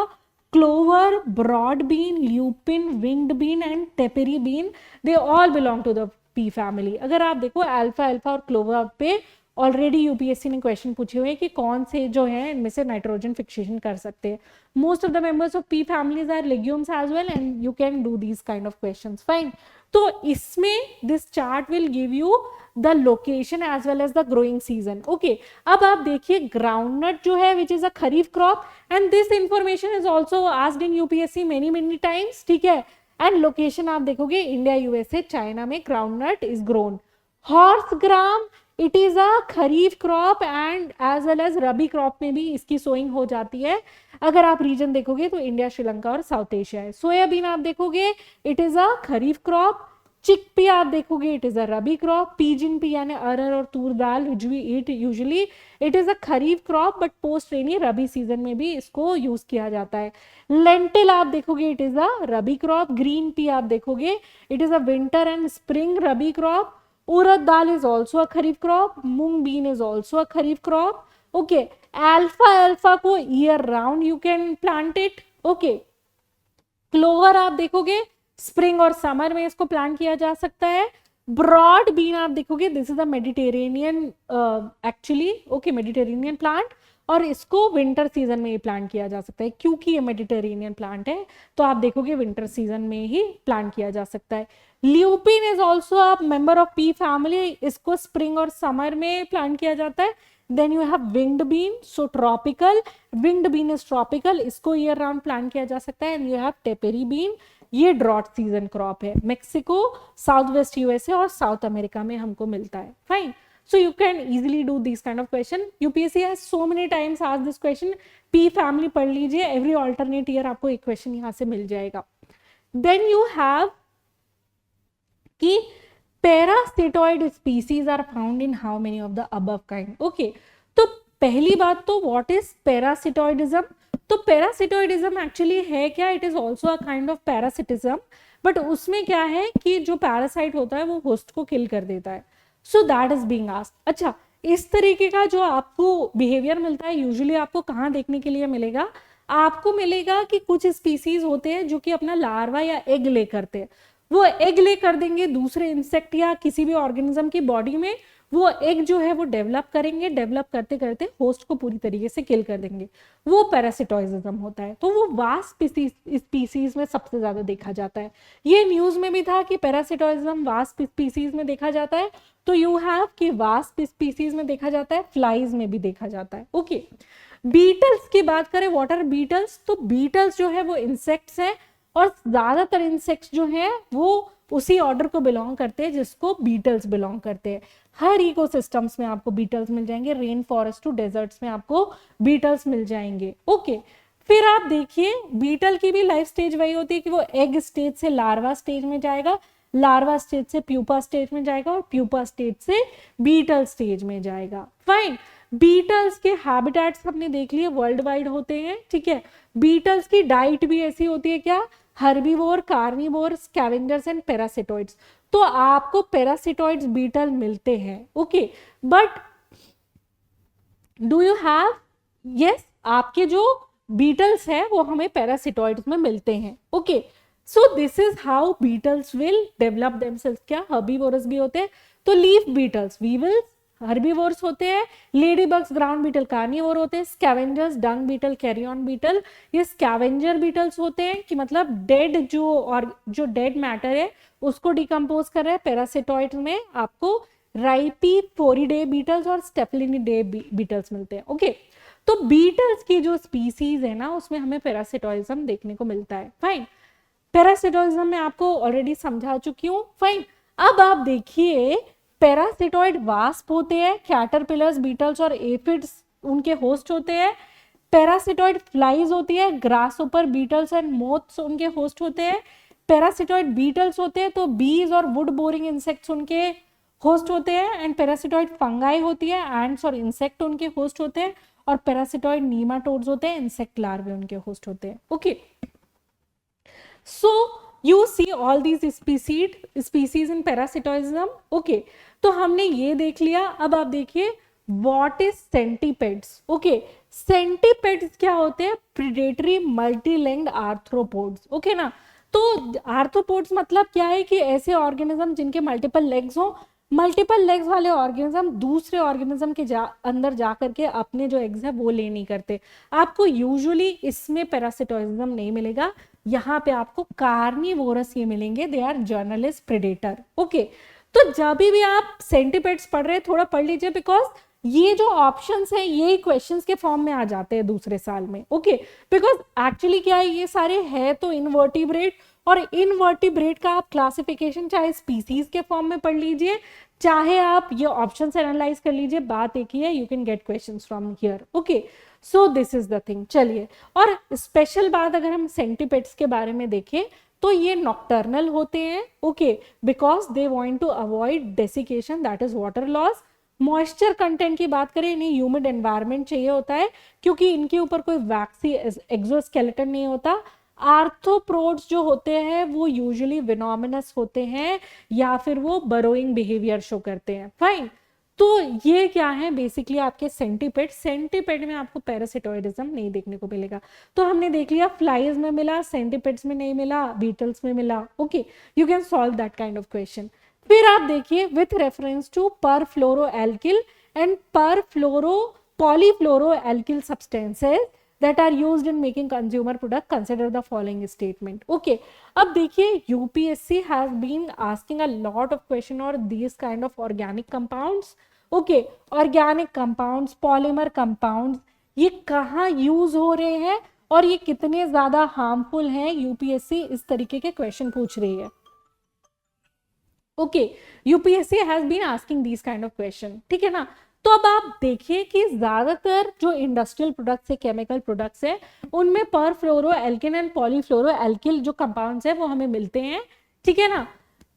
clover, broad bean, lupin, winged bean and tepary bean, they all belong to the pea family. अगर आप देखो alfalfa और clover पे already UPSC ने question पूछे हुए हैं कि कौन से जो है इनमें से नाइट्रोजन फिक्सेशन कर सकते हैं. Most of the members of pea families are legumes as well and you can do these kind of questions. Fine. तो इसमें this chart will give you the location as well as the growing season. Okay, अब आप देखिए groundnut जो है which is a kharif crop and this information is also asked in UPSC many times. ठीक है. And location आप देखोगे India, USA, China में groundnut is grown. Horse gram it is a kharif crop and as well as rabi crop में भी इसकी sowing हो जाती है. अगर आप रीजन देखोगे तो इंडिया, श्रीलंका और साउथ एशिया है. सोयाबीन आप देखोगे it is a kharif crop. Chickpea आप देखोगे it is a rabi crop. Pigeon pea यानी अरहर और तूर दाल which we eat usually it is a kharif crop but post rainy rabi season में भी इसको यूज किया जाता है. लेंटिल आप देखोगे it is a rabi crop. Green pea आप देखोगे it is a winter and spring rabi crop. Urad dal is also a kharif crop. Mung bean is also a kharif crop. Okay. Alfalfa को year round you can plant it. Okay. Clover आप देखोगे spring और summer में इसको plant किया जा सकता है. Broad bean आप देखोगे this is a Mediterranean actually okay Mediterranean plant और इसको विंटर सीजन में ही प्लांट किया जा सकता है. क्योंकि ये मेडिटेरेनियन प्लांट है तो आप देखोगे विंटर सीजन में ही प्लांट किया जा सकता है. Lupin is also a member of pea family. इसको स्प्रिंग और समर में प्लांट किया जाता है. Then you have winged bean, so tropical. Winged bean is tropical, इसको ईयर राउंड प्लांट किया जा सकता है. And you have tepary bean, ये ड्रॉट सीजन क्रॉप है. मेक्सिको, साउथ वेस्ट यूएसए और साउथ अमेरिका में हमको मिलता है. Fine. So you can easily do these kind of question. UPSC has so many times asked this question. P family पढ़ लीजिए, every alternate year आपको एक question यहाँ से मिल जाएगा. Then you have कि parasitoid species are found in how many of the above kind. Okay. तो पहली बात तो what is parasitoidism? तो parasitoidism actually है क्या? It is also a kind of parasitism. But उसमें क्या है कि जो parasite होता है वो host को kill कर देता है. So that is being asked. अच्छा, इस तरीके का जो आपको बिहेवियर मिलता है यूजुअली आपको कहाँ देखने के लिए मिलेगा? आपको मिलेगा कि कुछ स्पीसीज होते हैं जो कि अपना लार्वा या एग ले करते हैं. वो एग ले कर देंगे दूसरे इंसेक्ट या किसी भी ऑर्गेनिज्म की बॉडी में. वो एग जो है वो डेवलप करेंगे, डेवलप करते करते होस्ट को पूरी तरीके से किल कर देंगे. वो पैरासिटोइज्म होता है. तो वो वास्ट स्पीसीज में सबसे ज्यादा देखा जाता है. ये न्यूज में भी था कि पैरासिटोइज्म वास्ट स्पीसीज में देखा जाता है. तो यू हैव कि वास्ट स्पीसीज में देखा जाता है, फ्लाइज में भी देखा जाता है. ओके. बीटल्स की बात करें, वाटर बीटल्स, तो बीटल्स जो है वो इंसेक्ट्स है और ज्यादातर इंसेक्ट्स जो है वो उसी ऑर्डर को बिलोंग करते हैं जिसको बीटल्स बिलोंग करते हैं. हर इकोसिस्टम्स में आपको बीटल्स मिल जाएंगे. रेन फॉरेस्ट टू डेजर्ट्स में आपको बीटल्स मिल जाएंगे. ओके. फिर आप देखिए बीटल की भी लाइफ स्टेज वही होती है कि वो एग स्टेज से लार्वा स्टेज में जाएगा, लार्वा स्टेज से प्यूपा स्टेज में जाएगा और प्यूपा स्टेज से बीटल स्टेज में जाएगा. फाइन. बीटल्स के हैबिटेट्स हमने देख लिए, वर्ल्ड वाइड होते हैं. ठीक है. बीटल्स की डाइट भी ऐसी होती है क्या? Herbivore, carnivore, scavengers and पैरासिटोइड्स. तो आपको पैरासिटोइड्स बीटल मिलते हैं. Okay. But do you have, yes, आपके जो बीटल्स है वो हमें पैरासिटोइड्स में मिलते हैं. Okay. So this is how beetles will develop themselves. क्या? हर्बीवोरस भी होते हैं. तो लीफ बीटल्स, वीवल्स हर्बीवोर्स होते हैं. Lady bugs, ground beetle carnivore होते हैं. Scavengers, dung beetle, carrion beetle, ये स्कैवेंजर बीटल्स होते हैं कि मतलब डेड जो और जो डेड मैटर है उसको डिकम्पोज कर रहे हैं. पैरासिटोइड्स में आपको राइपीफोरिडे बीटल्स और स्टेफलिनिडे बीटल्स मिलते हैं. ओके. तो बीटल्स की जो स्पीसीज है ना उसमें हमें पैरासिटोइज्म देखने को मिलता है. फाइन. पैरासिटोइज्म में आपको ऑलरेडी समझा चुकी हूँ. फाइन. अब आप देखिए पैरासिटोइड वास्प होते हैं, कैटरपिलर्स, बीटल्स और एफिड्स उनके होस्ट होते हैं. पैरासिटोइड फ्लाइज होती है, ग्रासहोपर, बीटल्स एंड मोथ्स उनके होस्ट होते हैं. पैरासिटोइड बीटल्स होते हैं तो बीज और वुड बोरिंग इंसेक्ट्स उनके होस्ट होते हैं, एंड पैरासिटॉइड फंगाई होती है, एंड्स और इंसेक्ट उनके होस्ट होते हैं, और पैरासिटॉइड नीमाटोड्स होते हैं, इंसेक्ट लार्वे उनके होस्ट होते हैं. Okay, so you see all these species in parasitoidism. Okay, तो हमने ये देख लिया. अब आप देखिए what is centipedes. Okay, centipedes क्या होते हैं? Predatory मल्टीलेंग्ड arthropods. ओके ना, तो आर्थ्रोपोड्स मतलब क्या है कि ऐसे ऑर्गेनिज्म जिनके मल्टीपल लेग्स हो. मल्टीपल लेग्स वाले ऑर्गेनिज्म दूसरे ऑर्गेनिज्म के अंदर जा करके अपने जो एग्स है वो ले नहीं करते. आपको यूजुअली इसमें पैरासिटोइज्म नहीं मिलेगा. यहाँ पे आपको कार्निवोरस ये मिलेंगे. They are generalist predator. Okay, तो जब भी आप सेंटीपेड्स पढ़ रहे हैं थोड़ा पढ़ लीजिए, बिकॉज ये जो ऑप्शंस हैं ये क्वेश्चंस के फॉर्म में आ जाते हैं दूसरे साल में. ओके, बिकॉज एक्चुअली क्या है, ये सारे है तो इनवर्टिब्रेट, और इनवर्टिब्रेट का आप क्लासिफिकेशन चाहे स्पीसीज के फॉर्म में पढ़ लीजिए, चाहे आप ये ऑप्शंस एनालाइज कर लीजिए, बात एक ही है. You can gate questions from here. Okay, so this is the thing. चलिए, और स्पेशल बात अगर हम सेंटीपेड्स के बारे में देखें तो ये नॉक्टर्नल होते हैं. Okay, because they want to avoid desiccation, that is water loss. Moisture content की बात करें, इन्हें ह्यूमिड एनवायरनमेंट चाहिए होता है क्योंकि इनके ऊपर कोई वैक्सी एक्सोस्केलेटन नहीं होता. आर्थ्रोपोड्स जो होते हैं वो यूजुअली विनोमिनस होते हैं या फिर वो बरोइंग बिहेवियर शो करते हैं. फाइन, तो ये क्या है बेसिकली आपके सेंटीपेड. सेंटीपेड में आपको पैरासिटोइडिज्म नहीं देखने को मिलेगा. तो हमने देख लिया फ्लाइज में मिला, सेंटीपेड्स में नहीं मिला, बीटल्स में मिला. Okay, you can solve that kind of question. फिर आप देखिए with reference to perfluoroalkyl and polyfluoroalkyl substances that are used in making consumer product, consider the following statement. Okay, अब देखिए UPSC has been asking a lot of question or these kind of organic compounds. Okay, organic compounds, polymer compounds, ये कहाँ use हो रहे हैं और ये कितने ज्यादा हार्मफुल हैं, यूपीएससी इस तरीके के क्वेश्चन पूछ रही है. Okay, UPSC has been asking this kind of question. ठीक है ना, तो अब आप देखिए कि ज्यादातर जो इंडस्ट्रियल प्रोडक्ट्स है, केमिकल प्रोडक्ट्स है, उनमें परफ्लोरोएल्किन एंड पॉलीफ्लोरोएल्किल जो कंपाउंड्स है वो हमें मिलते हैं. ठीक है ना,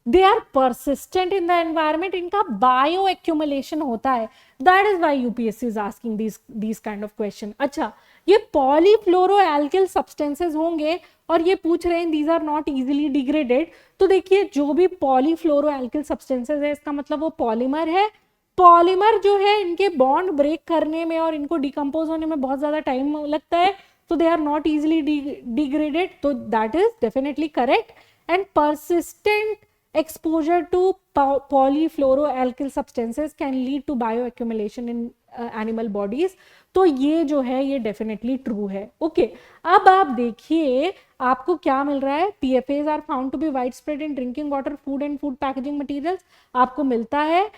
they are persistent in the environment, इनका बायो एक्यूमुलेशन होता है. That is why UPSC is asking this kind of question. अच्छा, ये पॉलीफ्लोरोएल्किल सब्सटेंसेस होंगे और ये पूछ रहे हैं these are not easily degraded. तो देखिए जो भी पॉलीफ्लोरोएल्किल सब्सटेंसेस है इसका मतलब वो पॉलीमर है. पॉलीमर जो है इनके बॉन्ड ब्रेक करने में और इनको डिकम्पोज होने में बहुत ज्यादा टाइम लगता है, तो they are not easily degraded. तो that is definitely correct. And persistent exposure to polyfluoroalkyl substances can lead to bioaccumulation in animal bodies. तो ये जो है ये डेफिनेटली ट्रू है. ओके, अब आप देखिए आपको क्या मिल रहा है. PFAs are found to be widespread in drinking water, food and food packaging materials. आपको मिलता है.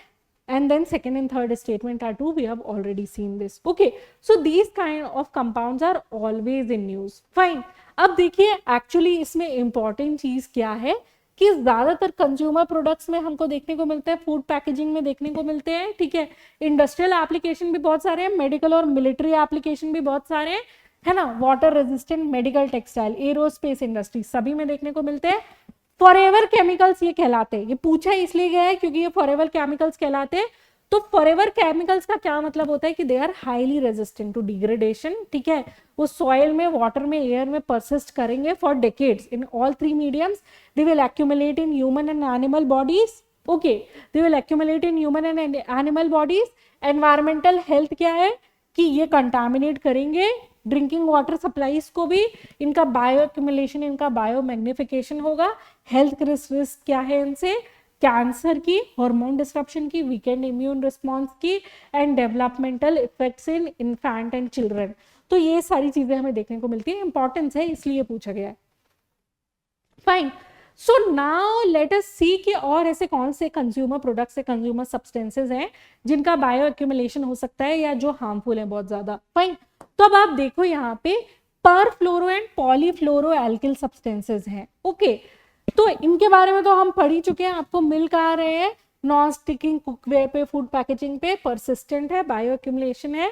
And then second and third statement are true. We have already seen this. Okay, so these kind of compounds are always in news. Fine. अब देखिए actually इसमें important चीज क्या है कि ज्यादातर कंज्यूमर प्रोडक्ट्स में हमको देखने को मिलते हैं, फूड पैकेजिंग में देखने को मिलते हैं. ठीक है, इंडस्ट्रियल एप्लीकेशन भी बहुत सारे हैं, मेडिकल और मिलिट्री एप्लीकेशन भी बहुत सारे हैं, है ना. Water resistant, medical, textile, aerospace industry सभी में देखने को मिलते हैं. फॉरएवर केमिकल्स ये कहलाते हैं. ये पूछा इसलिए गया है क्योंकि ये फॉरएवर केमिकल्स कहलाते हैं. तो फॉरएवर केमिकल्स का क्या मतलब होता है कि they are highly resistant to degradation. ठीक है, वो सॉइल में, वाटर में, एयर में परसिस्ट करेंगे for decades in all three mediums. They will accumulate in human and animal bodies. Okay, they will accumulate in human and animal bodies. Environmental health क्या है कि ये कंटामिनेट करेंगे ड्रिंकिंग वाटर सप्लाईज को भी. इनका बायो एक्यूमुलेशन, इनका bio magnification होगा. हेल्थ रिस्क क्या है इनसे? कैंसर की, हार्मोन डिस्ट्रप्शन की, वीकेंड इम्यून रिस्पॉन्स की, and developmental effects in infant and children. तो ये सारी चीजें हमें देखने को मिलती है. इंपॉर्टेंस है इसलिए पूछा गया है. Fine, so now let us see कि और ऐसे कौन से कंज्यूमर प्रोडक्ट्स है, कंज्यूमर सब्सटेंसेस हैं जिनका बायो एक्यूमुलेशन हो सकता है या जो हार्मफुल है बहुत ज्यादा. फाइन, तो अब आप देखो यहाँ पे परफ्लोरो एंड पॉलीफ्लोरोएल्किल सब्सटेंसेस हैं. ओके, तो इनके बारे में तो हम पढ़ ही चुके हैं. आपको मिल कहाँ रहे हैं? नॉन स्टिकिंग कुकवेयर पे, फूड पैकेजिंग पे, परसिस्टेंट है, बायो एक्यूमुलेशन है.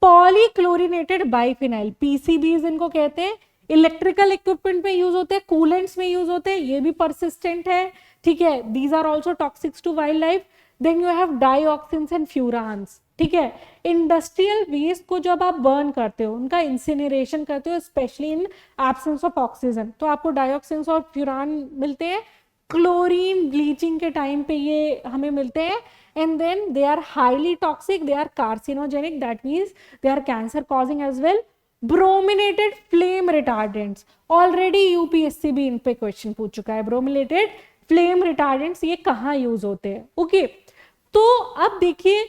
पॉलीक्लोरिनेटेड बाइफिनाइल, पीसीबीज इनको कहते हैं. इलेक्ट्रिकल इक्विपमेंट में यूज होते हैं, कूलेंट्स में यूज होते हैं, ये भी परसिस्टेंट है. ठीक है, these are also toxics to wildlife. Then you have dioxins and furans, ठीक है। इंडस्ट्रियल वेस्ट को जब आप बर्न करते हो, उनका इंसिनरेशन करते हो, specially in absence of oxygen, तो आपको डाईऑक्सिन्स और फ्यूरान मिलते हैं। क्लोरीन ब्लीचिंग के टाइम पे ये हमें मिलते हैं, and then they are highly toxic, they are carcinogenic, that means they are cancer causing as well. Brominated flame retardants, already UPSC भी इन पे क्वेश्चन पूछ चुका है। ब्रोमिनेटेड फ्लेम रिटार्डेंट्स ये कहाँ यूज होते हैं, ओके। तो अब देखिए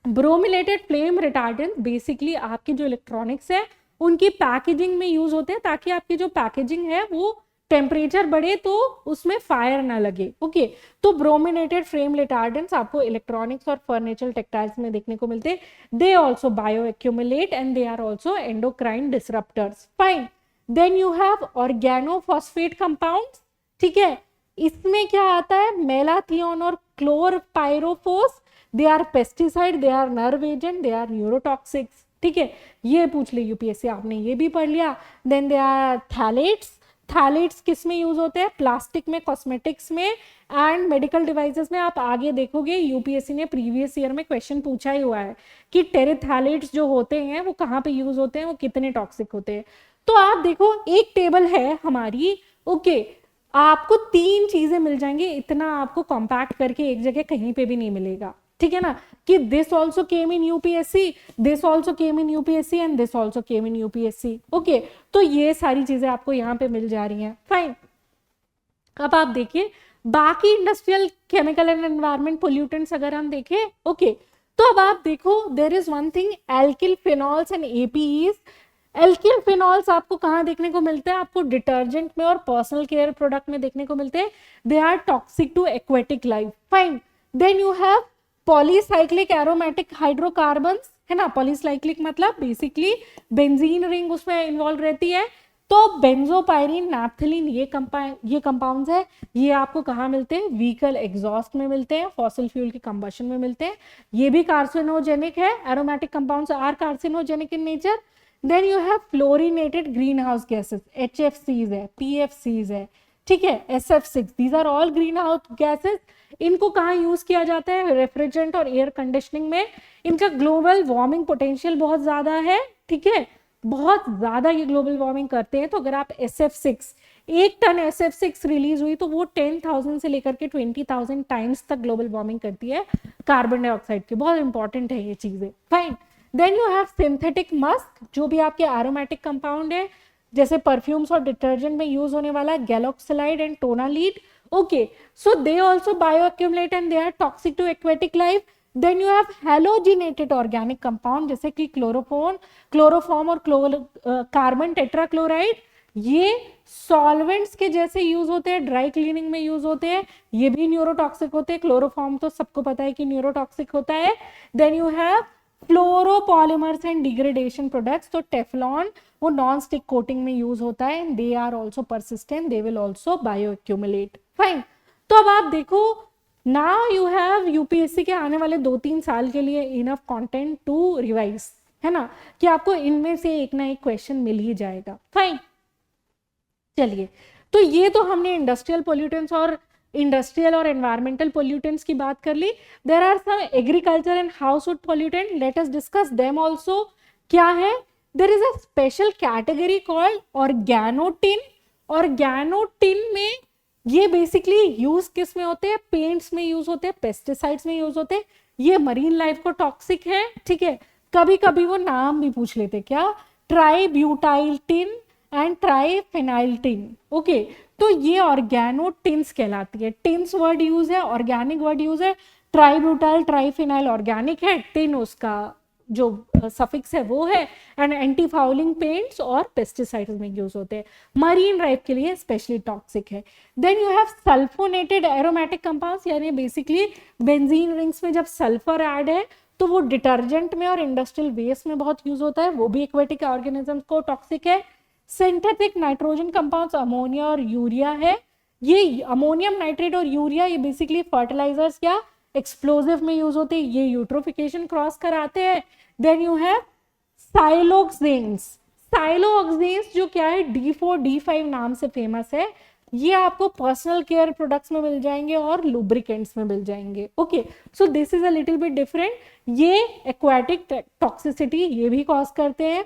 ब्रोमिनेटेड फ्लेम रिटार्डेंट बेसिकली आपके जो इलेक्ट्रॉनिक्स है उनकी पैकेजिंग में यूज होते हैं, ताकि आपकी जो पैकेजिंग है वो टेम्परेचर बढ़े तो उसमें फायर ना लगे, ओके। तो ब्रोमिनेटेड फ्लेम रिटार्डेंट्स आपको इलेक्ट्रॉनिक्स और फर्नीचर टेक्सटाइल्स में देखने को मिलते हैं। They also bioaccumulate and they are also endocrine disruptors, fine. Then you have organophosphate compounds, ठीक है। इसमें क्या आता है, मेलाथियोन और chlorpyrifos, they are pesticide, they are nerve agent, they are neurotoxics, ठीक है। ये पूछ ले यूपीएससी, आपने ये भी पढ़ लिया। Then they are phthalates, phthalates किस में यूज होते हैं, प्लास्टिक में, कॉस्मेटिक्स में एंड मेडिकल डिवाइसेस में। आप आगे देखोगे यूपीएससी ने प्रीवियस ईयर में क्वेश्चन पूछा ही हुआ है कि टेरेथैलेट्स जो होते हैं वो कहाँ पे यूज होते हैं, वो कितने टॉक्सिक होते हैं। तो आप देखो एक टेबल है हमारी, ओके। आपको 3 चीजें मिल जाएंगी, इतना आपको कॉम्पैक्ट करके एक जगह कहीं पे भी नहीं मिलेगा, ठीक है ना, कि this also came in UPSC, this also came in UPSC and this also came in UPSC, okay. तो ये सारी चीजें आपको यहाँ पे मिल जा रही हैं, फाइन। अब आप देखिए बाकी industrial chemical and environment pollutants अगर हम देखें, ओके। तो अब आप देखो there is one thing, alkyl phenols and APEs. Alkyl phenols आपको कहाँ देखने को मिलते हैं, आपको डिटर्जेंट में और पर्सनल केयर प्रोडक्ट में देखने को मिलते हैं। They are toxic to aquatic life, fine. Then you have polycyclic aromatic hydrocarbons, है ना। पॉलीसाइक्लिक मतलब बेसिकली बेंजीन रिंग उसमें इन्वॉल्व रहती है। तो बेंजोपायरीन, नैप्थलीन, ये कंपाउंड्स है, ये आपको कहाँ मिलते हैं, व्हीकल एग्जॉस्ट में मिलते हैं, फॉसिल फ्यूल के कंबशन में मिलते हैं। ये भी कार्सिनोजेनिक है, aromatic compounds are carcinogenic in nature. Then you have fluorinated green house gases, HFCs है, PFCs है, ठीक है, SF6, these are all green house gases. इनको कहाँ यूज किया जाता है, रेफ्रिजरेंट और एयर कंडीशनिंग में। इनका ग्लोबल वार्मिंग पोटेंशियल बहुत ज्यादा है, ठीक है, बहुत ज्यादा ये ग्लोबल वार्मिंग करते हैं। तो अगर आप SF6, 1 टन SF6 रिलीज हुई तो वो 10,000 से लेकर के 20,000 टाइम्स तक ग्लोबल वार्मिंग करती है कार्बन डाइऑक्साइड की। बहुत इंपॉर्टेंट है ये चीजें, fine. Then you have synthetic musk, जो भी आपके एरोमेटिक कंपाउंड है, जैसे परफ्यूम्स और डिटर्जेंट में यूज होने वाला galaxolide and tonalide, okay. So they also bioaccumulate and they are toxic to aquatic life. Then you have halogenated organic compound, जैसे कि क्लोरोफॉर्म और कार्बन टेट्राक्लोराइड, ये सॉल्वेंट्स के जैसे यूज होते हैं, ड्राई क्लीनिंग में यूज होते हैं, ये भी न्यूरोटॉक्सिक होते हैं। क्लोरोफॉर्म तो सबको पता है कि न्यूरोटॉक्सिक होता है। Then you have fluoropolymers and degradation products, तो टेफ्लॉन वो नॉन स्टिक कोटिंग में यूज होता है, and they are also persistent, they will also bioaccumulate, fine. तो अब आप देखो नाउ यू हैव यूपीएससी के आने वाले 2-3 साल के लिए इनफ कंटेंट टू रिवाइज, है ना, कि आपको इनमें से एक ना एक क्वेश्चन मिल ही जाएगा, फाइन। चलिए, तो ये तो हमने इंडस्ट्रियल पोल्यूटेंट्स और इंडस्ट्रियल और एनवायरमेंटल पोल्यूटेंट्स की बात कर ली। There are some agriculture and household pollutant, let us discuss them also. क्या है, there is a special category called organotin. Organotin में ये बेसिकली यूज किस में होते हैं, पेंट्स में यूज होते हैं, पेस्टिसाइड्स में यूज होते हैं। ये मरीन लाइफ को टॉक्सिक है, ठीक है। कभी कभी वो नाम भी पूछ लेते, क्या, ट्राईब्यूटाइल टिन एंड ट्राईफेनाइल टिन, ओके। तो ये ऑर्गेनोटिन्स कहलाती है। टिन्स वर्ड यूज है, ऑर्गेनिक वर्ड यूज है। ट्राईब्यूटाइल ट्राईफेनाइल ऑर्गेनिक है, टिन उसका जो सफिक्स है वो है, एंड एंटी फाउलिंग पेंट्स और पेस्टिसाइड्स में यूज होते हैं। मरीन लाइफ के लिए स्पेशली टॉक्सिक है। Then you have sulphonated aromatic compounds, यानी बेसिकली बेंजीन रिंग्स में जब सल्फर ऐड है तो वो डिटर्जेंट में और इंडस्ट्रियल वेस्ट में बहुत यूज होता है, वो भी एक्वेटिक ऑर्गेनिज्म को टॉक्सिक है। सिंथेटिक नाइट्रोजन कंपाउंड्स अमोनिया और यूरिया है। ये अमोनियम नाइट्रेट और यूरिया ये बेसिकली फर्टिलाइजर्स या एक्सप्लोजिव में यूज होते हैं, ये यूट्रोफिकेशन क्रॉस कराते हैं। Then you have siloxanes. Siloxanes जो क्या है, D4 D5 नाम से फेमस है। ये आपको पर्सनल केयर प्रोडक्ट्स में मिल जाएंगे और लुब्रिकेंट्स में मिल जाएंगे. Okay, so this is a little bit different. ये एक्वाटिक टॉक्सिसिटी ये भी कॉज करते हैं.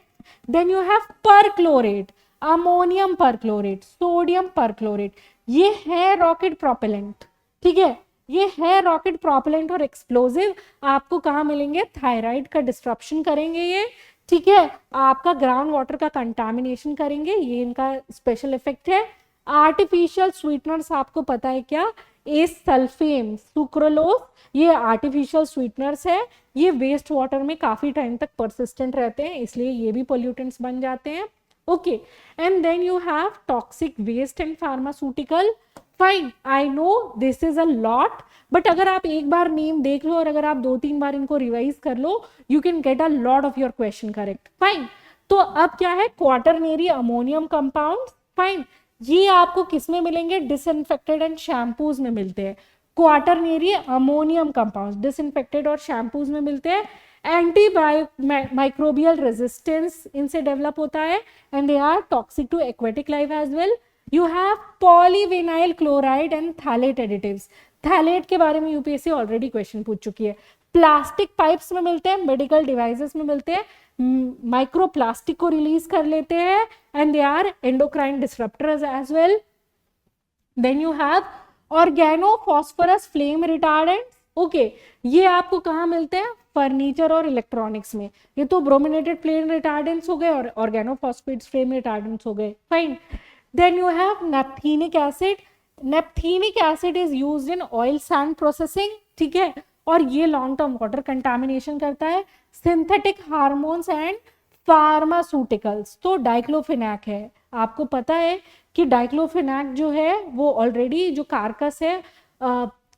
Then you have perchlorate, ammonium perchlorate, sodium perchlorate, ये है रॉकेट प्रोपेलेंट. ठीक है, ये है रॉकेट प्रोपेलेंट और एक्सप्लोजिव. आपको कहाँ मिलेंगे? थायराइड का डिस्ट्रप्शन करेंगे ये. ठीक है, आपका ग्राउंड वाटर का कंटामिनेशन करेंगे, ये इनका स्पेशल इफेक्ट है. आर्टिफिशियल स्वीटनर्स आपको पता है क्या? एसल्फेम, सुक्रोलोज, ये आर्टिफिशियल स्वीटनर्स है. ये वेस्ट वाटर में काफी टाइम तक परसिस्टेंट रहते हैं, इसलिए ये भी पोल्यूटेंट्स बन जाते हैं. Okay, and then you have toxic waste and pharmaceutical. Fine, I know this is a lot, but अगर आप एक बार नेम देख लो और अगर आप 2-3 बार इनको रिवाइज कर लो, you can get a lot of your question correct. Fine, तो अब क्या है? Quaternary ammonium compound. फाइन, ये आपको किस में मिलेंगे? डिसइंफेक्टेड एंड शैम्पूज में मिलते हैं. क्वाटरनेरी अमोनियम कंपाउंड डिसइंफेक्टेड और शैम्पूज में मिलते हैं. एंटी माइक्रोबियल रेजिस्टेंस इनसे डेवलप होता है and they are toxic to aquatic life as well. You have polyvinyl chloride and phthalate additives. Phthalate के बारे में यूपीएससी ऑलरेडी क्वेश्चन पूछ चुकी है. प्लास्टिक पाइप्स में मिलते हैं, मेडिकल डिवाइसेस में मिलते हैं, माइक्रोप्लास्टिक को रिलीज कर लेते हैं and they are endocrine disruptors as well. Then you have organophosphorus flame retardants. Okay, ये आपको कहाँ मिलते हैं? फर्नीचर और इलेक्ट्रॉनिक्स में. ये तो ब्रोमिनेटेड फ्लेम रिटार्डेंट्स हो गए और ऑर्गेनो फॉस्फेट्स फ्लेम रिटार्डेंट्स हो गए. Fine, then you have naphthenic acid. Naphthenic acid is used in oil sand processing. ठीक है, और ये लॉन्ग टर्म वाटर कंटामिनेशन करता है. सिंथेटिक हार्मोन्स एंड फार्मास्यूटिकल्स, तो डाइक्लोफिनैक है. आपको पता है कि डाइक्लोफिनैक जो है वो ऑलरेडी जो कार्कस है,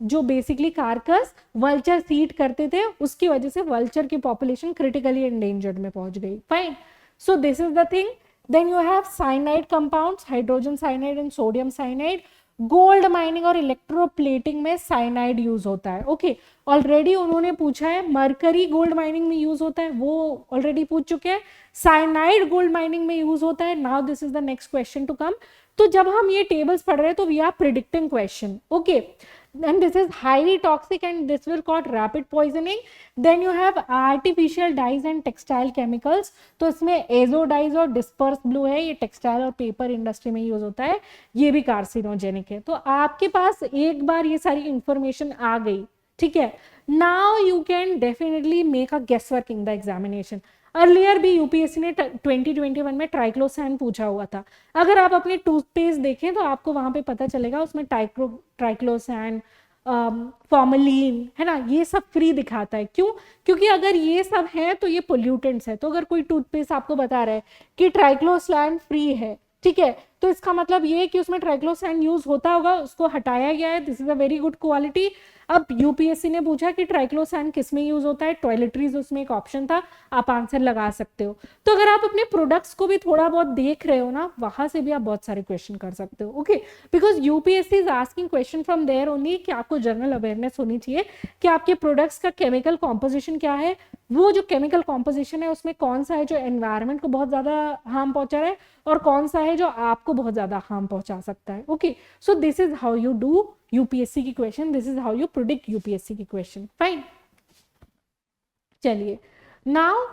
जो बेसिकली कार्कस वल्चर सीड करते थे, उसकी वजह से वल्चर की पॉपुलेशन क्रिटिकली एंडेंजर्ड में पहुंच गई. Fine, so this is the thing. Then you have cyanide compounds, hydrogen cyanide and sodium cyanide. Gold mining और इलेक्ट्रोप्लेटिंग में साइनाइड यूज होता है. ओके, ऑलरेडी उन्होंने पूछा है. मरकरी गोल्ड माइनिंग में यूज होता है, वो ऑलरेडी पूछ चुके हैं. साइनाइड गोल्ड माइनिंग में यूज होता है. Now this is the next question to come. तो जब हम ये टेबल्स पढ़ रहे हैं तो we are predicting question. Okay, and this is highly toxic and this will cause rapid poisoning. Then you have artificial dyes and textile chemicals. तो इसमें एजो डाइज और डिस्पर्स ब्लू है, ये टेक्सटाइल और पेपर इंडस्ट्री में use होता है, ये भी कार्सिनोजेनिक है. तो आपके पास एक बार ये सारी इंफॉर्मेशन आ गई. ठीक है, now you can definitely make a guess work in the examination. Earlier भी यूपीएससी ने 2021 में ट्राइक्लोसैन पूछा हुआ था. अगर आप अपने टूथपेस्ट देखें तो आपको वहां पे पता चलेगा उसमें ट्राइक्लोसैन, फॉर्मलिन है ना, ये सब फ्री दिखाता है. क्यों? क्योंकि अगर ये सब है तो ये पोल्यूटेंट्स है. तो अगर कोई टूथपेस्ट आपको बता रहा है कि ट्राइक्लोसैन फ्री है, ठीक है, तो इसका मतलब ये है कि उसमें ट्राइक्लोसैन यूज होता होगा, उसको हटाया गया है. This is a very good quality. अब यूपीएससी ने पूछा कि ट्राइक्लोसैन किस में यूज होता है, टॉयलेटरीज उसमें एक ऑप्शन था, आप आंसर लगा सकते हो. तो अगर आप अपने प्रोडक्ट्स को भी थोड़ा बहुत देख रहे हो ना, वहां से भी आप बहुत सारे क्वेश्चन कर सकते हो. Okay, because UPSC is asking question from there only कि आपको जनरल अवेयरनेस होनी चाहिए कि आपके प्रोडक्ट्स का केमिकल कॉम्पोजिशन क्या है, वो जो केमिकल कॉम्पोजिशन है उसमें कौन सा है जो एनवायरमेंट को बहुत ज्यादा हार्म पहुंचा रहा है और कौन सा है जो आपको बहुत ज्यादा हार्म पहुंचा सकता है. Okay, so this is how you do UPSC की question, this is how you predict UPSC की क्वेश्चन. फाइन, चलिए, now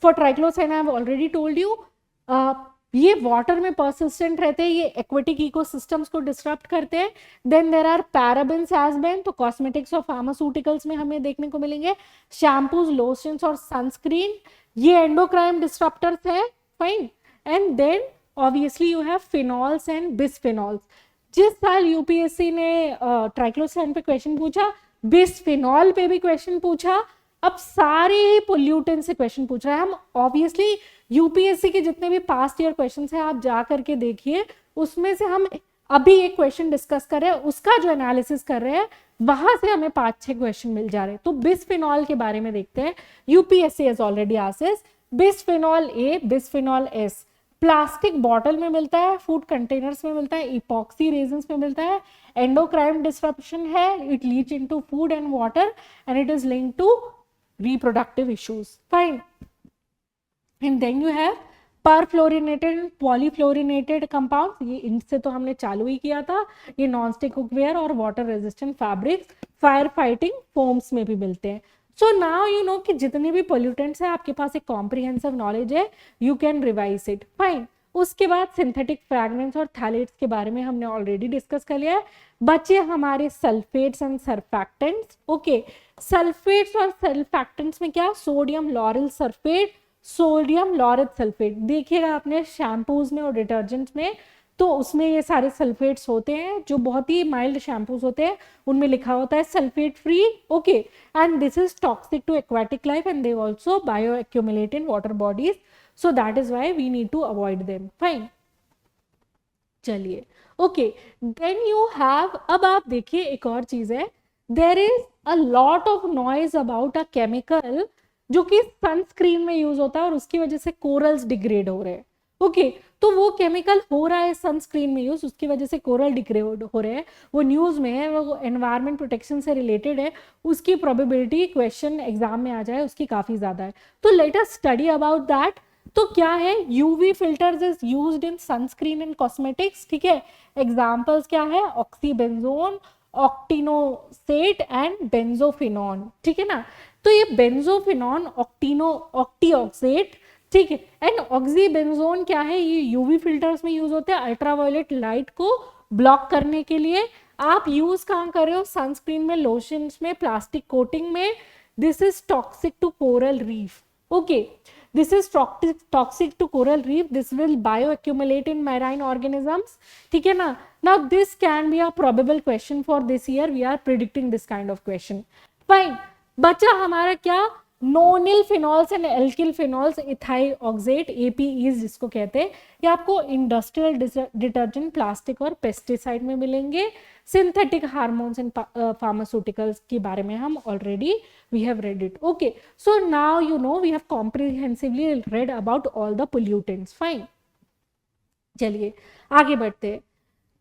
for triclosan I have already told you, ये वाटर में परसिस्टेंट रहते हैं, ये एक्वेटिक इकोसिस्टम्स को डिस्टर्ब करते हैं. Then there are parabens as ban, तो कॉस्मेटिक्स और फार्मास्यूटिकल्स में हमें देखने को मिलेंगे. शैम्पूज, लोशंस और सनस्क्रीन, ये एंडोक्राइन डिस्टर्बर्स है. Fine, and then obviously you have phenols and bisphenols. जिस साल यूपीएससी ने ट्राइक्लोसैन पे क्वेश्चन पूछा, बिस्फिनॉल पे भी क्वेश्चन पूछा. अब सारे ही पोल्यूटेंट से क्वेश्चन पूछ रहा है. हम ऑब्वियसली यूपीएससी के जितने भी पास्ट ईयर क्वेश्चन है आप जा करके देखिए, उसमें से हम अभी एक क्वेश्चन डिस्कस कर रहे हैं, उसका जो एनालिसिस कर रहे हैं वहां से हमें 5-6 क्वेश्चन मिल जा रहे हैं. तो बिस्फिनॉल के बारे में देखते हैं. UPSC has already asked bisphenol A, bisphenol S. Plastic bottle में मिलता है, फूड कंटेनर्स में मिलता है, इपॉक्सी रेजन्स में मिलता है. एंडोक्राइन डिस्ट्रप्शन है, it leach into food and water and it is linked to reproductive issues. Fine. And then you have perfluorinated and polyfluorinated compounds, ये इनसे तो हमने चालू ही किया था, ये नॉन स्टिक कुकवेयर और water resistant fabrics fire fighting foams में भी मिलते हैं। सो नाउ यू नो कि जितने भी पोल्यूटेंट्स है आपके पास एक कॉम्प्रिहेंसिव नॉलेज है, you can revise it, fine. उसके बाद सिंथेटिक फ्रैगनेंट्स और थैलेट्स के बारे में हमने ऑलरेडी डिस्कस कर लिया है। बचे हमारे sulphates and surfactants. Okay, sulphates और सर्फैक्टेंट्स में क्या, sodium lauryl sulphate, sodium laureate sulphate, देखिएगा आपने शैम्पूज में और डिटर्जेंट्स में, तो उसमें ये सारे सल्फेट्स होते हैं, जो बहुत ही माइल्ड शैम्पूज होते हैं उनमें लिखा होता है sulphate free. Okay, and this is toxic to aquatic life and they also bio accumulate in water bodies, so that is why we need to avoid them, fine. चलिए, ओके, देन यू हैव, अब आप देखिए एक और चीज है, there is a lot of noise about a chemical जो कि सनस्क्रीन में यूज होता है और उसकी वजह से कोरल्स डिग्रेड हो रहे हैं। ओके, तो वो केमिकल हो रहा है सनस्क्रीन में यूज, उसकी वजह से कोरल डिग्रेड हो रहे हैं, वो न्यूज में है, वो एनवायरमेंट प्रोटेक्शन से रिलेटेड है, उसकी प्रोबेबिलिटी क्वेश्चन एग्जाम में आ जाए उसकी काफी ज्यादा है। तो let us study about that. तो क्या है, UV filters is used in sunscreen and cosmetics, ठीक है। एग्जांपल्स क्या है, ऑक्सीबेंजोन, ऑक्टिनोसेट एंड बेंजोफिनॉन, ठीक है ना। तो ये बेंजोफिनॉन, ऑक्टीऑक्सेट, ठीक है, एंड ऑक्सीबेंजोन क्या है, ये यूवी फिल्टर्स में यूज होते हैं अल्ट्रावायलेट लाइट को ब्लॉक करने के लिए। आप यूज कहाँ कर रहे हो, सनस्क्रीन में, लोशंस में, प्लास्टिक कोटिंग में। This is toxic to coral reef. Okay, this is toxic to coral reef, this will bioaccumulate in marine organisms, ठीक है ना। now this can be a probable question for this year, we are predicting this kind of question, fine। बचा हमारा क्या, नोनिल phenols and alkyl phenols, इथाइऑक्सेट, एपीईज जिसको कहते हैं, ये आपको इंडस्ट्रियल डिटर्जेंट, प्लास्टिक और पेस्टिसाइड में मिलेंगे। सिंथेटिक हार्मोन्स एंड फार्मास्यूटिकल्स के बारे में हम already we have read it. Okay, so now you know we have comprehensively read about all the pollutants, fine. चलिए आगे बढ़ते हैं।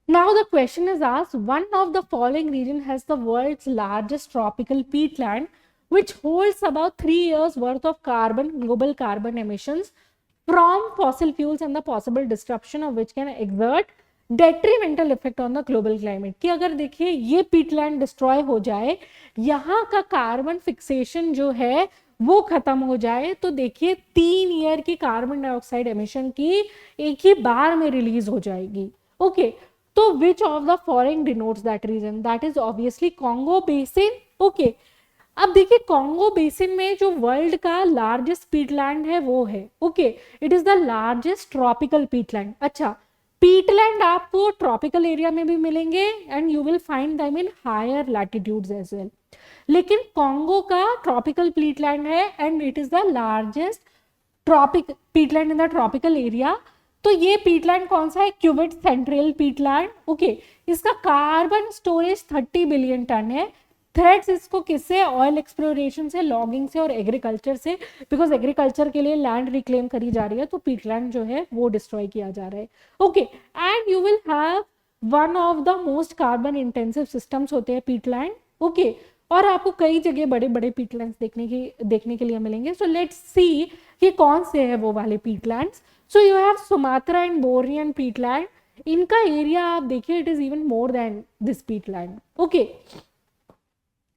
Now the question is asked, one of the following region has the world's largest tropical peatland which holds about 3 years worth of global carbon emissions from fossil fuels and the possible disruption of which can exert detrimental effect on the global climate। कि अगर देखिए ये peatland destroy हो जाए, यहाँ का carbon fixation जो है वो खत्म हो जाए, तो देखिए 3 ईयर की कार्बन डाइऑक्साइड एमिशन की एक ही बार में रिलीज हो जाएगी। ओके, तो which of the following denotes that region? That is obviously Congo Basin। Okay, अब देखिए कॉन्गो बेसिन में जो वर्ल्ड का लार्जेस्ट पीटलैंड है वो है, okay, it is the largest tropical peatland. अच्छा, पीटलैंड आपको ट्रॉपिकल एरिया में भी मिलेंगे and you will find them in higher latitudes as well, लेकिन कॉन्गो का ट्रॉपिकल पीटलैंड है and it is the largest tropic peatland in the tropical area. तो ये पीटलैंड कौन सा है, क्यूबिट सेंट्रल पीटलैंड। ओके, इसका कार्बन स्टोरेज 30 बिलियन टन है। थ्रेड्स इसको किससे, ऑयल एक्सप्लोरेशन से, लॉगिंग से और एग्रीकल्चर से, बिकॉज एग्रीकल्चर के लिए लैंड रिक्लेम करी जा रही है, तो पीटलैंड जो है वो डिस्ट्रॉय किया जा रहा है। Okay, and you will have one of the most carbon intensive systems होते हैं पीटलैंड। ओके, और आपको कई जगह बड़े बड़े पीटलैंड्स देखने के लिए मिलेंगे। सो लेट्स सी कि कौन से है वो वाले peatlands. So you have Sumatra and Bornean peatland, इनका एरिया आप देखिए it is even more than this peatland. Okay,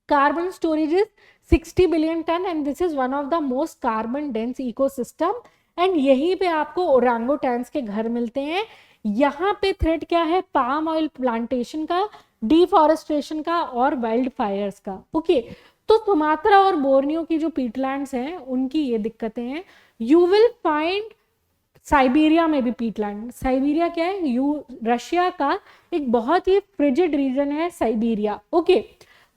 carbon storage is 60 billion ton and this is one of the most carbon dense ecosystem and यहीं पे आपको ओरांगोटैंस के घर मिलते हैं। यहाँ पे थ्रेट क्या है, पाम ऑयल प्लांटेशन का, डिफॉरेस्टेशन का और वाइल्ड फायर्स का। ओके, तो सुमात्रा और बोर्नियो की जो पीटलैंड्स हैं उनकी ये दिक्कतें हैं। यू विल फाइंड साइबेरिया में भी पीटलैंड। साइबेरिया क्या है, रशिया का एक बहुत ही फ्रिजिड रीजन है साइबेरिया। ओके,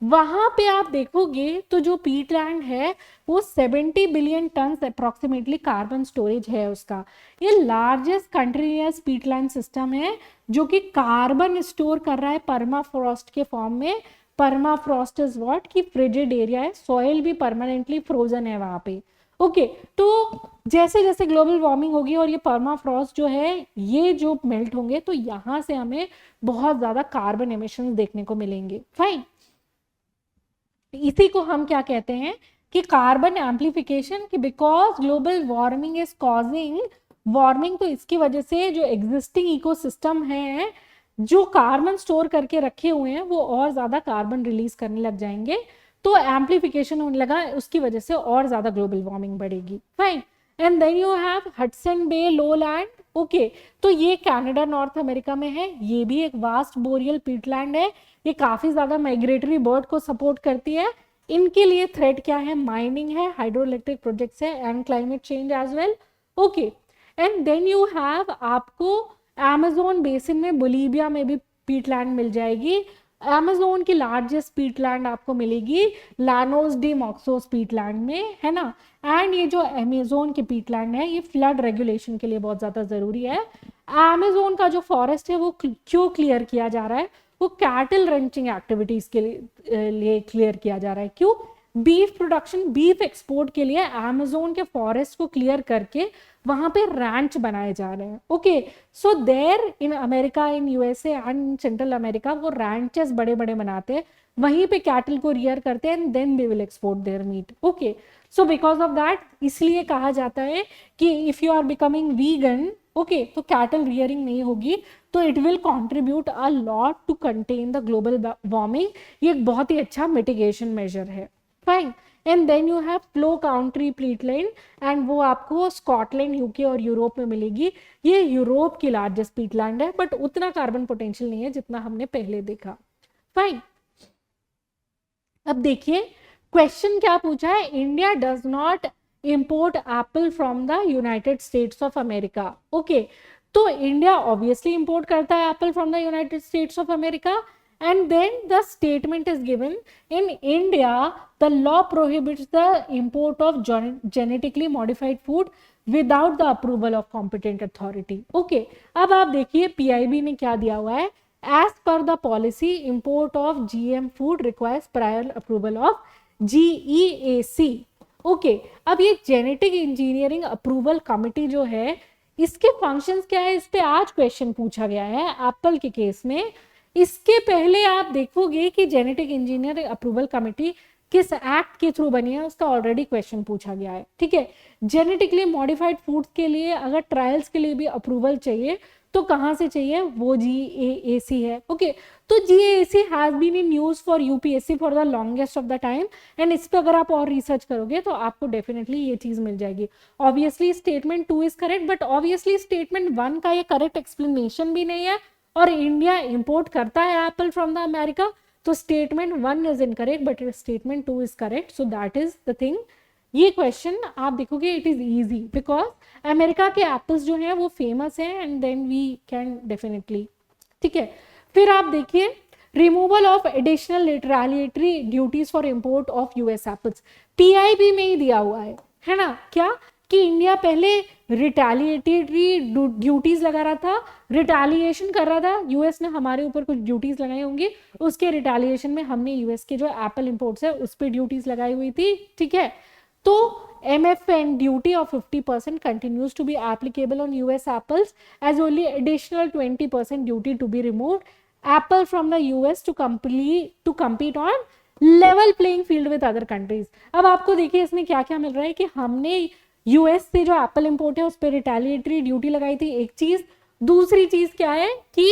वहां पे आप देखोगे तो जो पीटलैंड है वो 70 billion ton approximately carbon storage है उसका। ये लार्जेस्ट कंटिन्यूअस पीटलैंड सिस्टम है जो कि कार्बन स्टोर कर रहा है परमाफ्रॉस्ट के फॉर्म में। परमाफ्रॉस्ट इज व्हाट, की फ्रिजिड एरिया है, सॉइल भी परमानेंटली फ्रोजन है वहां पे। ओके, तो जैसे जैसे ग्लोबल वार्मिंग होगी और ये परमाफ्रॉस्ट जो है ये जो मेल्ट होंगे तो यहाँ से हमें बहुत ज्यादा कार्बन एमिशन देखने को मिलेंगे। फाइन, इसी को हम क्या कहते हैं कि कार्बन एम्प्लीफिकेशन, कि because global warming is causing warming तो इसकी वजह से जो एग्जिस्टिंग इकोसिस्टम है, जो कार्बन स्टोर करके रखे हुए हैं, वो और ज्यादा कार्बन रिलीज करने लग जाएंगे, तो एम्प्लीफिकेशन होने लगा, उसकी वजह से और ज्यादा ग्लोबल वार्मिंग बढ़ेगी। Fine. And then you have Hudson Bay lowland. Okay, तो ये कनाडा नॉर्थ अमेरिका में है, ये भी एक वास्ट बोरियल पीटलैंड है, ये काफी ज्यादा माइग्रेटरी बर्ड को सपोर्ट करती है। इनके लिए थ्रेट क्या है? माइनिंग है, हाइड्रो इलेक्ट्रिक प्रोजेक्ट्स है, and climate change as well. Okay, and then you have आपको अमेज़न बेसिन में, बोलीविया में भी पीटलैंड मिल जाएगी। अमेज़न की लार्जेस्ट पीटलैंड आपको मिलेगी लानोस डी मॉक्सोस पीटलैंड में, है ना। एंड ये जो अमेज़न की पीटलैंड है, ये फ्लड रेगुलेशन के लिए बहुत ज़्यादा ज़रूरी है। अमेज़न का जो फॉरेस्ट है वो क्यों क्लियर किया जा रहा है? वो कैटल रंचिंग एक्टिविटीज़ के लिए क्लियर किया जा रहा है। क्यों? बीफ प्रोडक्शन, बीफ एक्सपोर्ट के लिए अमेज़न के फॉरेस्ट को क्लियर करके वहां पे रैंच बनाए जा रहे हैं। Okay, so there in America, in USA and central America, वो रैंचेस बड़े बड़े बनाते हैं, वहीं पे कैटल को रियर करते हैं, and then they will export their meat. Okay, so because of that, इसलिए कहा जाता है कि if you are becoming vegan, okay, तो कैटल रियरिंग नहीं होगी, तो it will contribute a lot to contain the global warming. ये एक बहुत ही अच्छा मिटिगेशन मेजर है। Fine. And then you have flow country peatland, and वो आपको स्कॉटलैंड, यूके और यूरोप में मिलेगी। ये यूरोप की लार्जेस्ट पीटलैंड है, बट उतना कार्बन पोटेंशियल नहीं है जितना हमने पहले देखा। फाइन। अब देखिए क्वेश्चन क्या पूछा है, India does not import Apple from the United states of America. Okay, तो इंडिया ऑब्वियसली इंपोर्ट करता है apple from the United states of America, and then the statement is given, in India the law prohibits the import of genetically modified food without the approval of competent authority. Okay, अब आप देखिए PIB ने क्या दिया हुआ है, as per the policy import of GM food requires prior approval of GEAC. Okay, अब ये जेनेटिक इंजीनियरिंग अप्रूवल कमिटी जो है, इसके फंक्शंस क्या है, इस पे आज क्वेश्चन पूछा गया है एप्पल के केस में। इसके पहले आप देखोगे कि जेनेटिक इंजीनियर अप्रूवल कमेटी किस एक्ट के थ्रू बनी है, उसका ऑलरेडी क्वेश्चन पूछा गया है। ठीक है, जेनेटिकली मॉडिफाइड फूड्स के लिए अगर ट्रायल्स के लिए भी अप्रूवल चाहिए तो कहाँ से चाहिए? वो GAAC है। ओके, तो GAAC has been in use for UPSC for the longest of the time, and इस पे अगर आप और रिसर्च करोगे तो आपको डेफिनेटली ये चीज मिल जाएगी। Obviously statement 2 is correct, but obviously statement 1 का ये करेक्ट एक्सप्लेनेशन भी नहीं है, और इंडिया इंपोर्ट करता है एप्पल फ्रॉम द अमेरिका, तो statement 1 is incorrect but statement 2 is correct. So that is the thing. ये क्वेश्चन आप देखोगे it is easy because America के एप्पल्स जो हैं वो फेमस हैं, and then we can definitely. ठीक है, फिर आप देखिए removal of additional retaliatory duties for import of US apples, PIB में ही दिया हुआ है ना, क्या कि इंडिया पहले रिटेलिएटरी ड्यूटीज लगा रहा था, रिटेलिएशन कर रहा था, यूएस ने हमारे ऊपर कुछ ड्यूटीज लगाई होंगी, उसके रिटेलिएशन में हमने यूएस के जो एप्पल इंपोर्ट्स है उस पर ड्यूटीज लगाई हुई थी। ठीक है, तो MFN duty of 50% continues to be applicable on US apples, as only additional 20% duty to be removed. Apple from the US to compete on level playing field with other countries. अब आपको देखिए इसमें क्या क्या मिल रहा है कि हमने यूएस से जो एप्पल इंपोर्ट है उस पर रिटेलिएटरी ड्यूटी लगाई थी, एक चीज। दूसरी चीज क्या है कि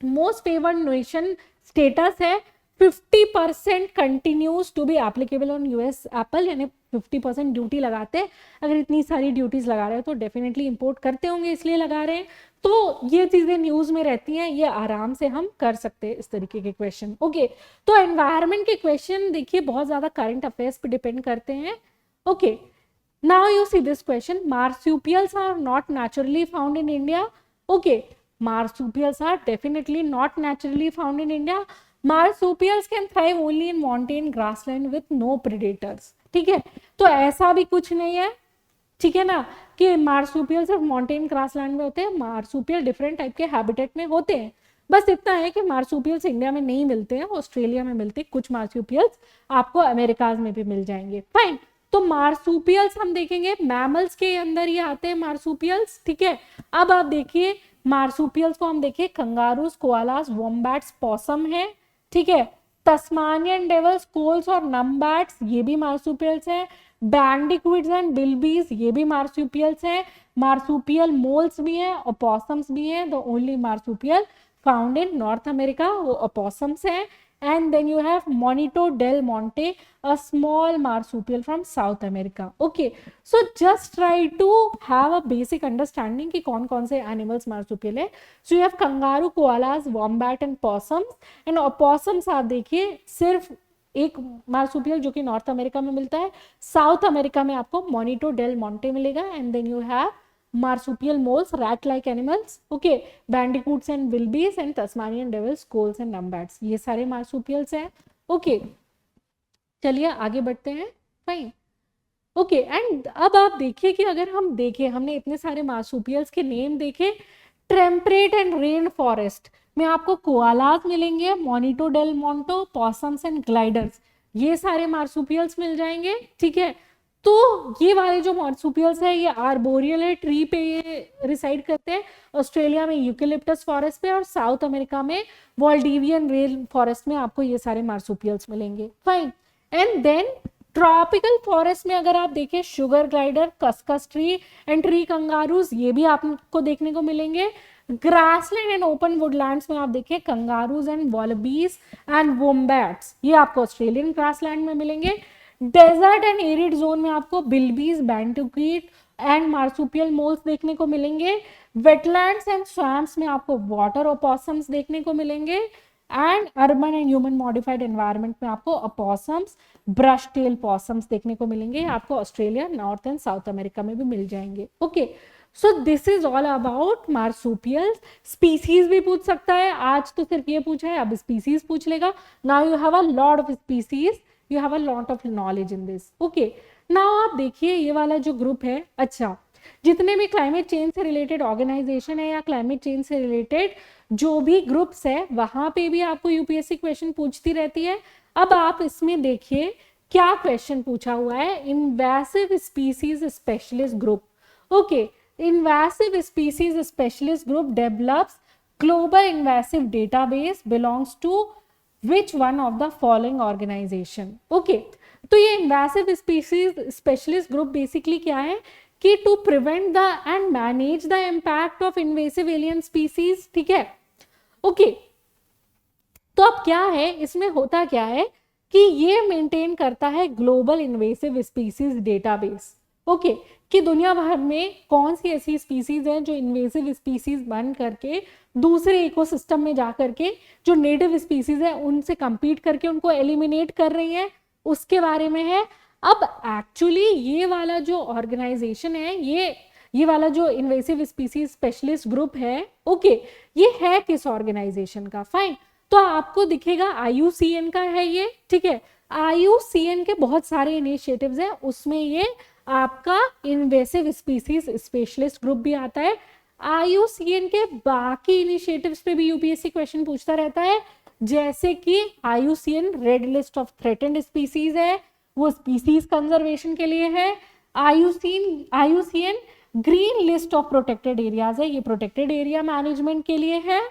मोस्ट फेवर्ड नेशन स्टेटस है, 50% continues to be applicable on US apple, यानी 50% ड्यूटी लगाते हैं। अगर इतनी सारी ड्यूटीज लगा रहे हैं तो डेफिनेटली इंपोर्ट करते होंगे, इसलिए लगा रहे हैं। तो ये चीजें न्यूज में रहती हैं, ये आराम से हम कर सकते हैं इस तरीके के क्वेश्चन। ओके, तो एनवायरमेंट के क्वेश्चन देखिए बहुत ज्यादा करंट अफेयर्स पे डिपेंड करते हैं। Okay, now you see this question, marsupials are not naturally found in India. Okay, marsupials are definitely not naturally found in India. Marsupials can thrive only in montane grassland with no predators. ठीक है, तो ऐसा भी कुछ नहीं है, ठीक है ना, कि मार्सुपियल सिर्फ मॉन्टेन ग्रासलैंड में होते हैं। मार्सुपियल डिफरेंट टाइप के हैबिटेट में होते हैं। बस इतना है कि मार्सुपियल्स इंडिया में नहीं मिलते हैं, ऑस्ट्रेलिया में मिलते हैं, कुछ मार्सुपियल्स आपको अमेरिकाज में भी मिल जाएंगे। फाइन, तो मार्सुपियल्स हम देखेंगे, मैमल्स के अंदर ये आते हैं मार्सुपियल्स। ठीक है, अब आप देखिए मार्सुपियल्स को हम देखिए, कंगारूस, कोआलास, वॉम्बैट्स, पॉसम है। ठीक है, तस्मानियन डेवल्स, कोल्स और नमबैट्स, ये भी मार्सुपियल्स हैं। बैंडिक्विड्स एंड बिल्बीज ये भी मार्सुपियल्स हैं, मार्सुपियल मोल्स भी हैं, opossums भी हैं, the only marsupial found in north America वो opossums हैं. And then you have Monito del Monte, a small marsupial from South America. Okay, so just try to have a basic understanding कि कौन कौन से animals marsupial है. So you have kangaroo, koalas, wombat and possums. And opossums आप देखिए सिर्फ एक marsupial जो कि नॉर्थ अमेरिका में मिलता है, साउथ अमेरिका में आपको मोनिटो डेल मॉन्टे मिलेगा. And then you have marsupial moles, rat like animals, okay, bandicoots and wildebeest and Tasmanian devils, squirrels and numbats, ये सारे marsupials हैं. okay, चलिए आगे बढ़ते हैं. फाइन. ओके, एंड अब आप देखिए कि अगर हम देखें, हमने इतने सारे मार्सुपियल्स के नेम देखे. टेम्परेट एंड रेन फॉरेस्ट में आपको कोआलास मिलेंगे, मोनिटो डेल मोंटो, पॉसम्स एंड ग्लाइडर्स, ये सारे मार्सुपियल्स मिल जाएंगे. ठीक है, तो ये वाले जो मार्सुपियल्स है ये आर्बोरियल है, ट्री पे ये रिसाइड करते हैं. ऑस्ट्रेलिया में यूकेलिप्टस फॉरेस्ट पे और साउथ अमेरिका में वॉल्डिवियन रेन फॉरेस्ट में आपको ये सारे मार्सुपियल्स मिलेंगे. Fine. And then tropical forest में अगर आप देखें sugar glider, cuscus tree and tree kangaroos ये भी आपको देखने को मिलेंगे. ग्रासलैंड एंड ओपन वुडलैंड्स में आप देखें कंगारूज एंड वॉलबीज एंड वोम्बैट्स ये आपको ऑस्ट्रेलियन ग्रासलैंड में मिलेंगे. डेजर्ट एंड एरिड जोन में आपको बिल्बीज, बैंडिकूट एंड मार्सुपियल मोल्स देखने को मिलेंगे. वेटलैंड्स एंड स्वैम्प्स में आपको वाटर opossums देखने को मिलेंगे. And urban and human modified environment में आपको opossums, ब्रश टेल possums देखने को मिलेंगे. आपको Australia, north and south America में भी मिल जाएंगे. Okay, so this is all about marsupials. Species भी पूछ सकता है, आज तो सिर्फ ये पूछा है, अब स्पीसीज पूछ लेगा. Now you have a lot of species, you have a lot of knowledge in this. okay, now आप देखिए ये वाला जो ग्रुप है, अच्छा जितने भी क्लाइमेट चेंज से रिलेटेड ऑर्गेनाइजेशन है या क्लाइमेट चेंज से रिलेटेड जो भी ग्रुप्स है वहां पे भी आपको यूपीएससी क्वेश्चन पूछती रहती है. अब आप इसमें देखिए क्या क्वेश्चन पूछा हुआ है. Invasive species specialist group. Okay, invasive species specialist group develops global invasive database belongs to which one of the following organization. okay, तो ये invasive species specialist group basically क्या है कि to prevent the and manage the impact of invasive alien species. ठीक है, okay, तो अब क्या है इसमें होता क्या है कि ये मेंटेन करता है global invasive species database. Okay, कि दुनिया भर में कौन सी ऐसी स्पीसीज हैं जो इन्वेसिव स्पीसीज बन करके दूसरे इकोसिस्टम में जा करके जो नेटिव स्पीसीज है उनसे compete करके उनको एलिमिनेट कर रही हैं, उसके बारे में है. अब एक्चुअली ये वाला जो ऑर्गेनाइजेशन है, ये वाला जो इन्वेसिव स्पीसीज स्पेशलिस्ट ग्रुप है, ओके, ये है किस ऑर्गेनाइजेशन का. फाइन, तो आपको दिखेगा IUCN का है ये. ठीक है, IUCN के बहुत सारे इनिशिएटिव्स हैं, उसमें ये आपका इन्वेसिव स्पीसीज स्पेशलिस्ट ग्रुप भी आता है. IUCN के बाकी इनिशिएटिव्स पे भी यूपीएससी क्वेश्चन पूछता रहता है, जैसे कि IUCN red list of threatened species है, वो स्पीसीज कंजर्वेशन के लिए है. IUCN green list of protected areas है, ये प्रोटेक्टेड एरिया मैनेजमेंट के लिए है.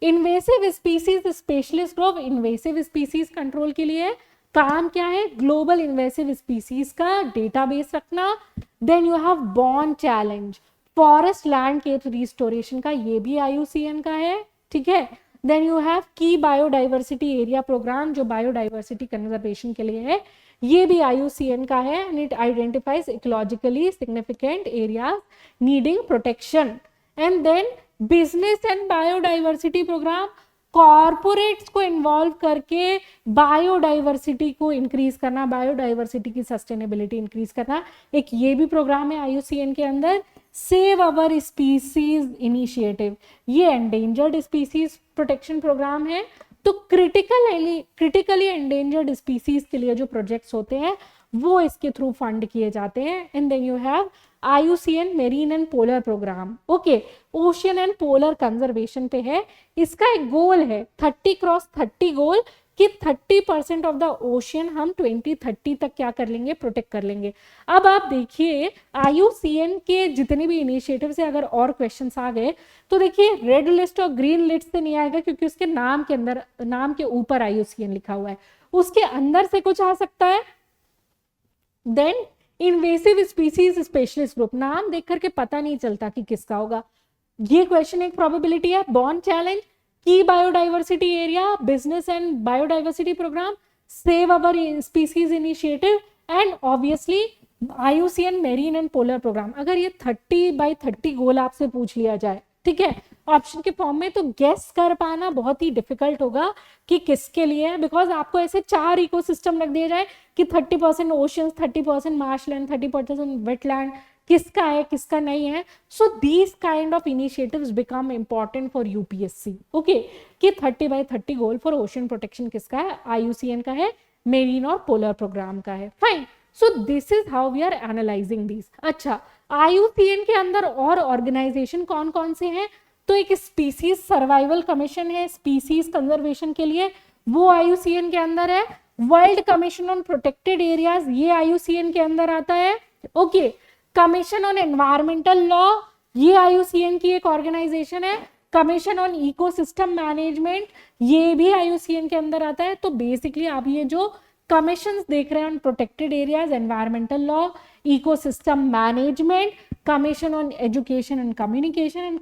Invasive species specialist group invasive species control के लिए है. काम क्या है, ग्लोबल इन्वेसिव स्पीसीज का डेटाबेस रखना. Then you have Bonn challenge, forest land के रिस्टोरेशन का, ये भी IUCN का है. ठीक है, देन यू हैव की बायोडाइवर्सिटी एरिया प्रोग्राम जो बायोडाइवर्सिटी कंजर्वेशन के लिए है, ये भी IUCN का है. And it identifies ecologically significant areas needing protection. And then business and biodiversity program, corporates को इन्वॉल्व करके बायोडाइवर्सिटी को इंक्रीज करना, बायोडाइवर्सिटी की सस्टेनेबिलिटी इंक्रीज करना, एक ये भी प्रोग्राम है IUCN के अंदर. सेव अवर स्पीसीज इनिशिएटिव, ये एंडेंजर्ड स्पीसीज प्रोटेक्शन प्रोग्राम है. तो क्रिटिकली एंडेंजर्ड स्पीसीज के लिए जो प्रोजेक्ट्स होते हैं वो इसके थ्रू फंड किए जाते हैं. And then you have IUCN marine and polar program. Okay, ocean and polar conservation पे है. इसका एक गोल है 30x30 गोल कि 30% ऑफ द ओशियन हम 2030 तक क्या कर लेंगे, प्रोटेक्ट कर लेंगे. अब आप देखिए IUCN के जितने भी इनिशिएटिव से अगर और क्वेश्चंस आ गए तो देखिए रेड लिस्ट और ग्रीन लिस्ट से नहीं आएगा क्योंकि उसके नाम के अंदर, नाम के ऊपर IUCN लिखा हुआ है, उसके अंदर से कुछ आ सकता है. Then invasive species specialist group, नाम देख करके पता नहीं चलता कि किसका होगा। ये क्वेश्चन एक प्रोबेबिलिटी है। Bonn challenge, key biodiversity area, business and biodiversity program, save our species initiative and obviously IUCN marine and polar program. अगर ये 30x30 गोल आपसे पूछ लिया जाए, ठीक है, ऑप्शन के फॉर्म में, तो गेस कर पाना बहुत ही डिफिकल्ट होगा कि किसके लिए है, बिकॉज आपको ऐसे 4 इकोसिस्टम रख दिया जाए कि 30% ओशियंस, 30% मार्शलैंड, 30% वेटलैंड, किसका है किसका नहीं है। So these kind of initiatives become important for UPSC. Okay, कि 30x30 goal for ocean protection किसका है, IUCN का है, मेरीन और पोलर प्रोग्राम का है। Fine, so this is how we are analysing these. अच्छा, IUCN के अंदर और ऑर्गेनाइजेशन कौन कौन से हैं, तो एक स्पीसीज सर्वाइवल कमीशन है स्पीसीज कंजर्वेशन के लिए, वो IUCN के अंदर है। World commission on protected areas, ये IUCN के अंदर आता है। Okay, commission on environmental law, ये IUCN की एक ऑर्गेनाइजेशन है। कमीशन ऑन इकोसिस्टम मैनेजमेंट, ये भी IUCN के अंदर आता है। तो बेसिकली आप ये जो कमीशंस देख रहे हैं on protected areas, environmental law, ecosystem management, commission on education and communication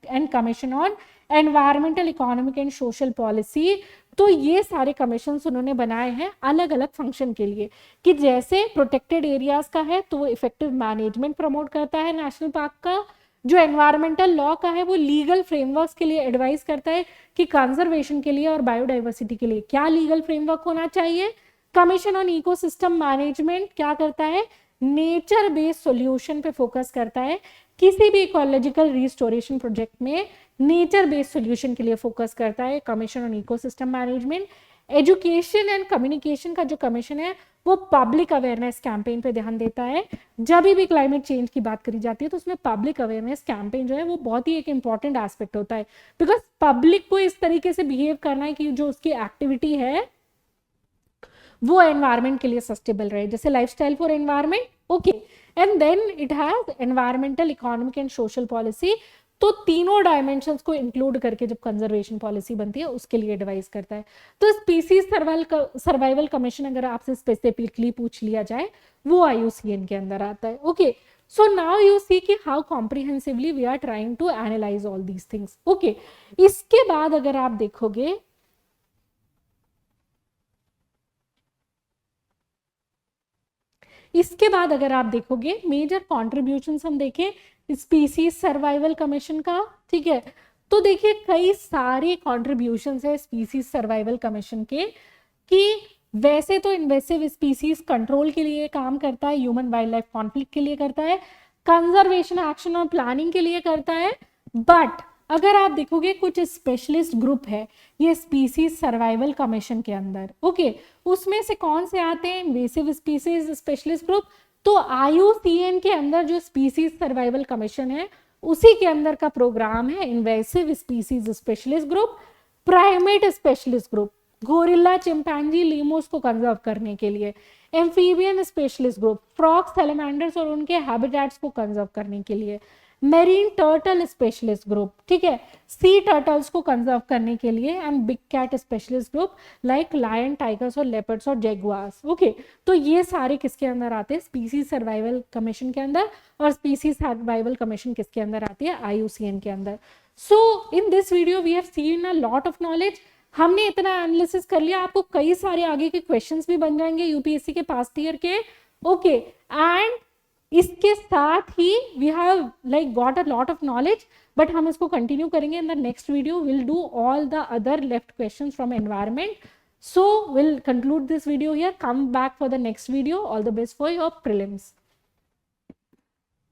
and commission on environmental economic and social policy, तो ये सारे कमीशंस उन्होंने बनाए हैं अलग अलग फंक्शन के लिए। कि जैसे प्रोटेक्टेड एरियाज का है तो वो इफेक्टिव मैनेजमेंट प्रमोट करता है नेशनल पार्क का। जो एनवायरमेंटल लॉ का है वो लीगल फ्रेमवर्क्स के लिए एडवाइस करता है कि कंजर्वेशन के लिए और बायोडाइवर्सिटी के लिए क्या लीगल फ्रेमवर्क होना चाहिए। कमीशन ऑन इकोसिस्टम मैनेजमेंट क्या करता है, नेचर बेस्ड सॉल्यूशन पे फोकस करता है। किसी भी इकोलॉजिकल रिस्टोरेशन प्रोजेक्ट में नेचर बेस्ड सॉल्यूशन के लिए फोकस करता है commission on ecosystem management. Education and communication का जो कमीशन है वो पब्लिक अवेयरनेस कैंपेन पे ध्यान देता है। जब भी क्लाइमेट चेंज की बात करी जाती है तो उसमें पब्लिक अवेयरनेस कैंपेन जो है वो बहुत ही एक इंपॉर्टेंट एस्पेक्ट होता है, बिकॉज पब्लिक को इस तरीके से बिहेव करना है कि जो उसकी एक्टिविटी है वो एनवायरमेंट के लिए सस्टेनेबल रहे, जैसे lifestyle for environment. Okay, and then it has environmental economic and social policy. तो तीनों डायमेंशंस को इंक्लूड करके जब कंजर्वेशन पॉलिसी बनती है उसके लिए एडवाइस करता है। तो स्पीसीज सर्वाइवल कमीशन अगर आपसे स्पेसिफिकली पूछ लिया जाए वो IUCN के अंदर आता है। Okay, so now you see कि how comprehensively we are trying to analyse all these things. Okay, इसके बाद अगर आप देखोगे मेजर कॉन्ट्रीब्यूशंस हम देखें स्पीसीज सर्वाइवल कमीशन का, ठीक है, तो देखिए कई सारे कॉन्ट्रीब्यूशंस है स्पीसीज सर्वाइवल कमीशन के। कि वैसे तो इन्वेसिव स्पीसीज कंट्रोल के लिए काम करता है, ह्यूमन वाइल्ड लाइफ कॉन्फ्लिक्ट के लिए करता है, कंजर्वेशन एक्शन और प्लानिंग के लिए करता है। बट अगर आप देखोगे कुछ स्पेशलिस्ट ग्रुप है ये स्पीसीज सर्वाइवल कमीशन के अंदर। ओके, उसमें से कौन से आते हैं, इन्वेसिव स्पीसीज स्पेशलिस्ट ग्रुप। तो IUCN के अंदर जो स्पीसीज सर्वाइवल कमीशन है उसी के अंदर का प्रोग्राम है invasive species specialist group, primate specialist group, gorilla, chimpanzee, lemurs को कंजर्व करने के लिए, amphibian specialist group, frog, salamanders और उनके हैबिटेट्स को कंजर्व करने के लिए, मेरीन टर्टल स्पेशलिस्ट ग्रुप, ठीक है, सी टर्टल्स को कंजर्व करने के लिए, and big cat specialist group like lion, tigers और लेपर्ड्स और जैगुआर्स। ओके, तो ये सारे किसके अंदर आते हैं, स्पीसीज सर्वाइवल कमीशन के अंदर। और स्पीसीज सर्वाइवल कमीशन किसके अंदर आती है, IUCN के अंदर। So in this video we have seen a lot of knowledge. हमने इतना एनालिसिस कर लिया, आपको कई सारे आगे के क्वेश्चंस भी बन जाएंगे यूपीएससी के पास्ट ईयर के। ओके, एंड इसके साथ ही we have like got a lot of knowledge, but हम इसको कंटिन्यू करेंगे in the next video. Will do all the other left questions from environment. So we'll conclude this video here. Come back for the next video. All the best for your prelims.